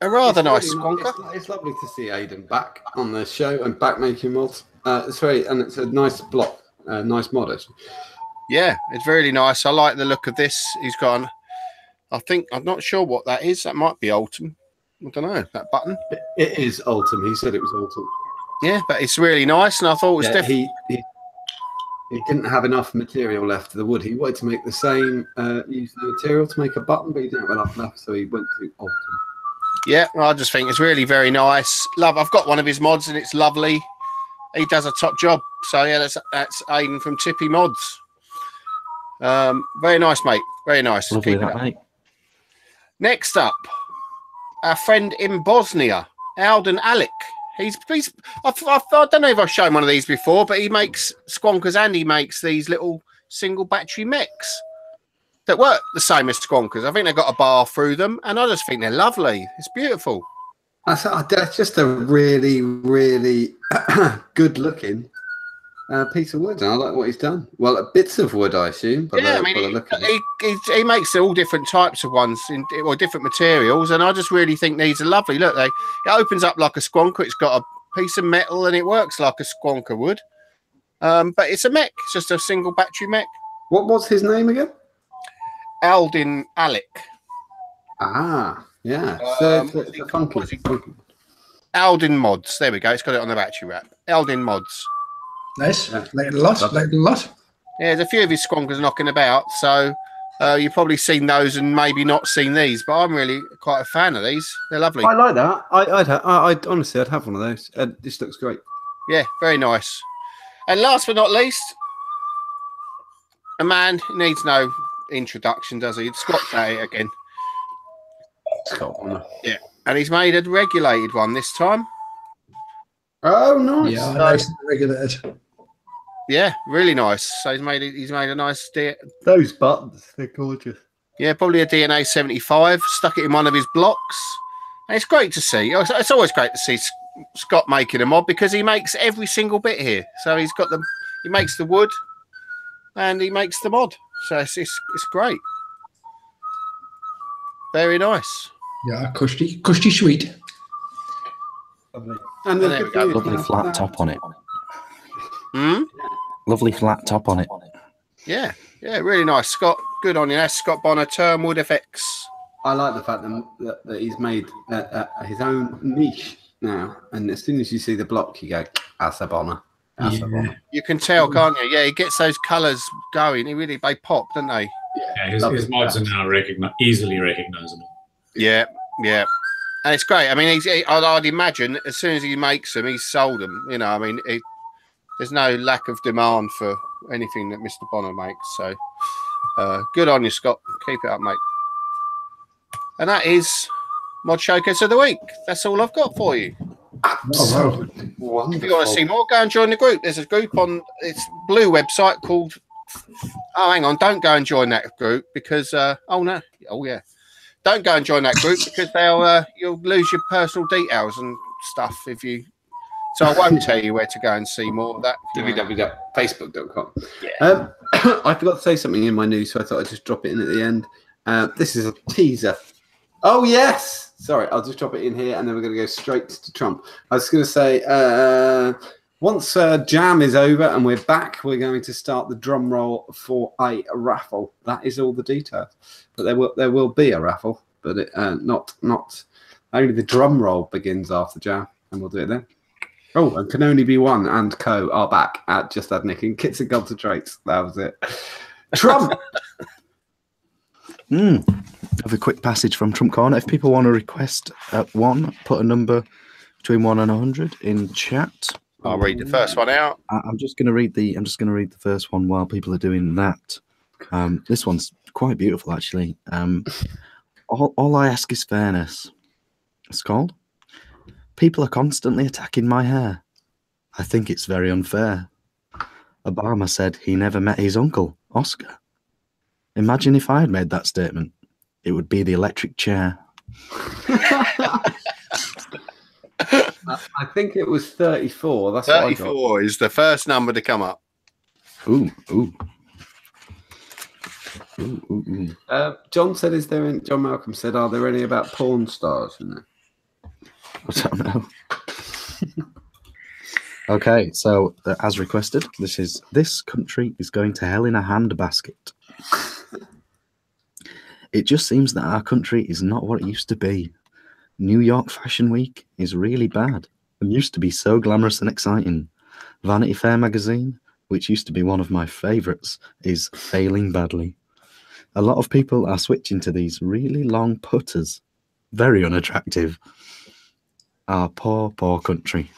a rather nice squonker. It's lovely to see Aidan back on the show and back making mods. It's a nice block, nice mod, actually. Yeah, it's really nice. I like the look of this. He's got I'm not sure what that is. That might be Ultim. I don't know, that button. It is Ultim. He said it was Ultim. Yeah, but it's really nice, and I thought it was definitely... He didn't have enough material left of the wood. He wanted to make the same, use the material to make a button, but he didn't have enough left, so he went to Ultim. Yeah, I just think it's really very nice. I've got one of his mods, and it's lovely. He does a top job. So, yeah, that's Aidan from Tippy Mods. Very nice, mate. Very nice. Lovely, that, mate. Next up, our friend in Bosnia, Alden Alec. I don't know if I've shown one of these before, but he makes squonkers and he makes these little single battery mechs that work the same as squonkers. I think they've got a bar through them, and I just think they're lovely. It's beautiful. That's just a really, really good looking piece of wood. And I like what he's done. Well, bits of wood, I assume. But yeah, he makes all different types of ones or different materials, and I just really think these are lovely. Look, it opens up like a squonker. It's got a piece of metal, and it works like a squonker would. But it's a mech. It's just a single battery mech. What was his name again? Alden Alec. Ah, yeah. So it's a funky. Alden Mods. There we go. It's got it on the battery wrap. Alden Mods. Nice. Yeah. Like a lot. Yeah, there's a few of his squonkers knocking about, so you've probably seen those and maybe not seen these, but I'm really quite a fan of these. They're lovely. I like that. I'd honestly, I'd have one of those. This looks great. Yeah, very nice. And last but not least, a man who needs no introduction, does he? Scott's at it again. Scott. Yeah, and he's made a regulated one this time. Oh, nice. Yeah, nice and regulated. Yeah, really nice. So he's made a nice those buttons, they're gorgeous. Yeah, probably a DNA 75. Stuck it in one of his blocks. And it's great to see. It's always great to see Scott making a mod because he makes every single bit here. So he makes the wood and he makes the mod. So it's great. Very nice. Yeah, cushy sweet. Lovely. And there we go. Lovely flat top on it. Hmm? Lovely flat top on it. Yeah, really nice. Scott, good on you. That's Scott Bonner, Turnwood FX. I like the fact that he's made his own niche now. And as soon as you see the block, you go, that's a Bonner. That's a Bonner. You can tell, can't you? Yeah, he gets those colours going. They pop, don't they? Yeah, his mods are now easily recognisable. Yeah. And it's great. I mean, I'd imagine as soon as he makes them, he's sold them. You know, I mean, there's no lack of demand for anything that Mr. Bonner makes. So good on you, Scott. Keep it up, mate. And that is Mod Showcase of the Week. That's all I've got for you. Absolutely wonderful. If you want to see more, go and join the group. There's a group on its blue website called... Oh, hang on. Don't go and join that group because... Don't go and join that group because you'll lose your personal details and stuff if you... So I won't tell you where to go and see more of that. www.facebook.com. Yeah. I forgot to say something in my news, so I thought I'd just drop it in at the end. This is a teaser. Oh, yes! Sorry, I'll just drop it in here, and then we're going to go straight to Trump. I was going to say, once Jam is over and we're back, we're going to start the drum roll for a raffle. That is all the details. But there will be a raffle, but not only the drum roll begins after Jam, and we'll do it then. Oh, and Can Only Be One and Co are back at Just Add Nick in Kits and Gods and Traits. That was it. Trump! Have a quick passage from Trump Corner. If people want to request one, put a number between 1 and 100 in chat. I'll read the first one out. I'm just going to read the first one while people are doing that. This one's quite beautiful, actually. All I ask is fairness. It's called. People are constantly attacking my hair. I think it's very unfair. Obama said he never met his uncle, Oscar. Imagine if I had made that statement. It would be the electric chair. I think it was 34. That's 34 is the first number to come up. Ooh. Ooh. John said, John Malcolm said, are there any about porn stars in there? I don't know. Okay, so as requested, this country is going to hell in a handbasket. It just seems that our country is not what it used to be. New York Fashion Week is really bad and used to be so glamorous and exciting. Vanity Fair magazine, which used to be one of my favourites, is failing badly. A lot of people are switching to these really long putters. Very unattractive. Our poor, poor country.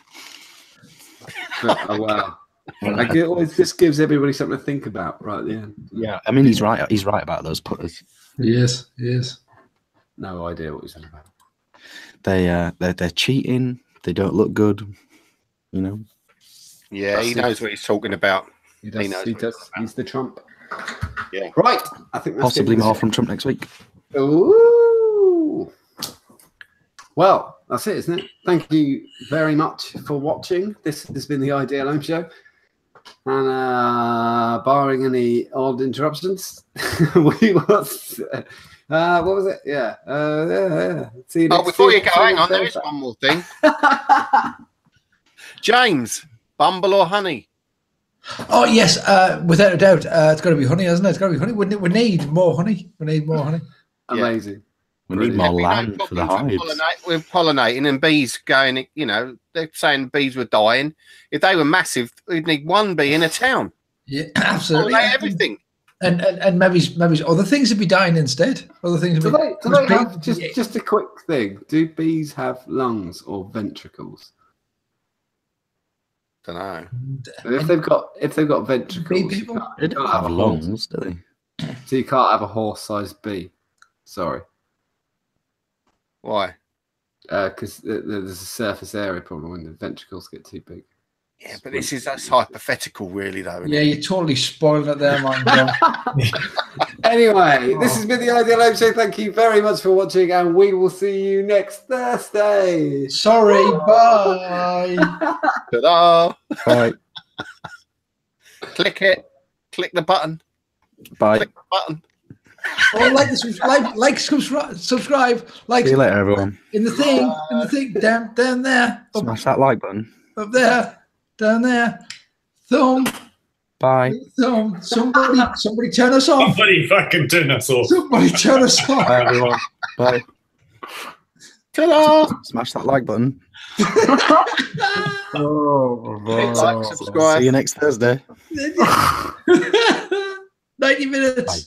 Oh, wow. It always just gives everybody something to think about right at the end. Yeah, I mean, he's right. He's right about those putters. Yes. No idea what he's on about. They're cheating. They don't look good. You know. Yeah, he knows what he's talking about. He does. He's the Trump. Yeah. Right. I think that's Possibly more from Trump next week. Ooh. Well, that's it, isn't it? Thank you very much for watching. This has been the Ideal Home Show. And barring any odd interruptions, what was it? Yeah. See you next before you week. go, hang on, there is one more thing. James, Bumble or honey? Oh yes, without a doubt, it's got to be honey, hasn't it? It's got to be honey. We need more honey. Amazing. We need more land for the hives. We're pollinating and bees going, they're saying bees were dying. If they were massive, we'd need one bee in a town. Yeah, absolutely. Pollinate everything. And maybe other things would be dying instead. Other things would be. Do they have, just a quick thing, do bees have lungs or ventricles? Don't know. If they've got ventricles, Bee people? They don't have lungs, do they? So you can't have a horse-sized bee. Sorry. Why? Because there's a surface area problem when the ventricles get too big. Yeah, but that's hypothetical, really, though. Yeah, you're totally spoiling it there, man. Anyway, this has been the Ideal Home Show. Thank you very much for watching, and we will see you next Thursday. Sorry, bye. Ta-da! Bye. Click it. Click the button. Bye. Click the button. Subscribe. See you later, everyone. In the thing, down there. Smash that like button. Up there, down there. Thumb. Bye. Thumb. Somebody turn us off. Somebody fucking turn us off. Somebody turn us off. Bye, everyone. Bye. Ta-da! Smash that like button. Like, subscribe. See you next Thursday. 90 minutes. Bye.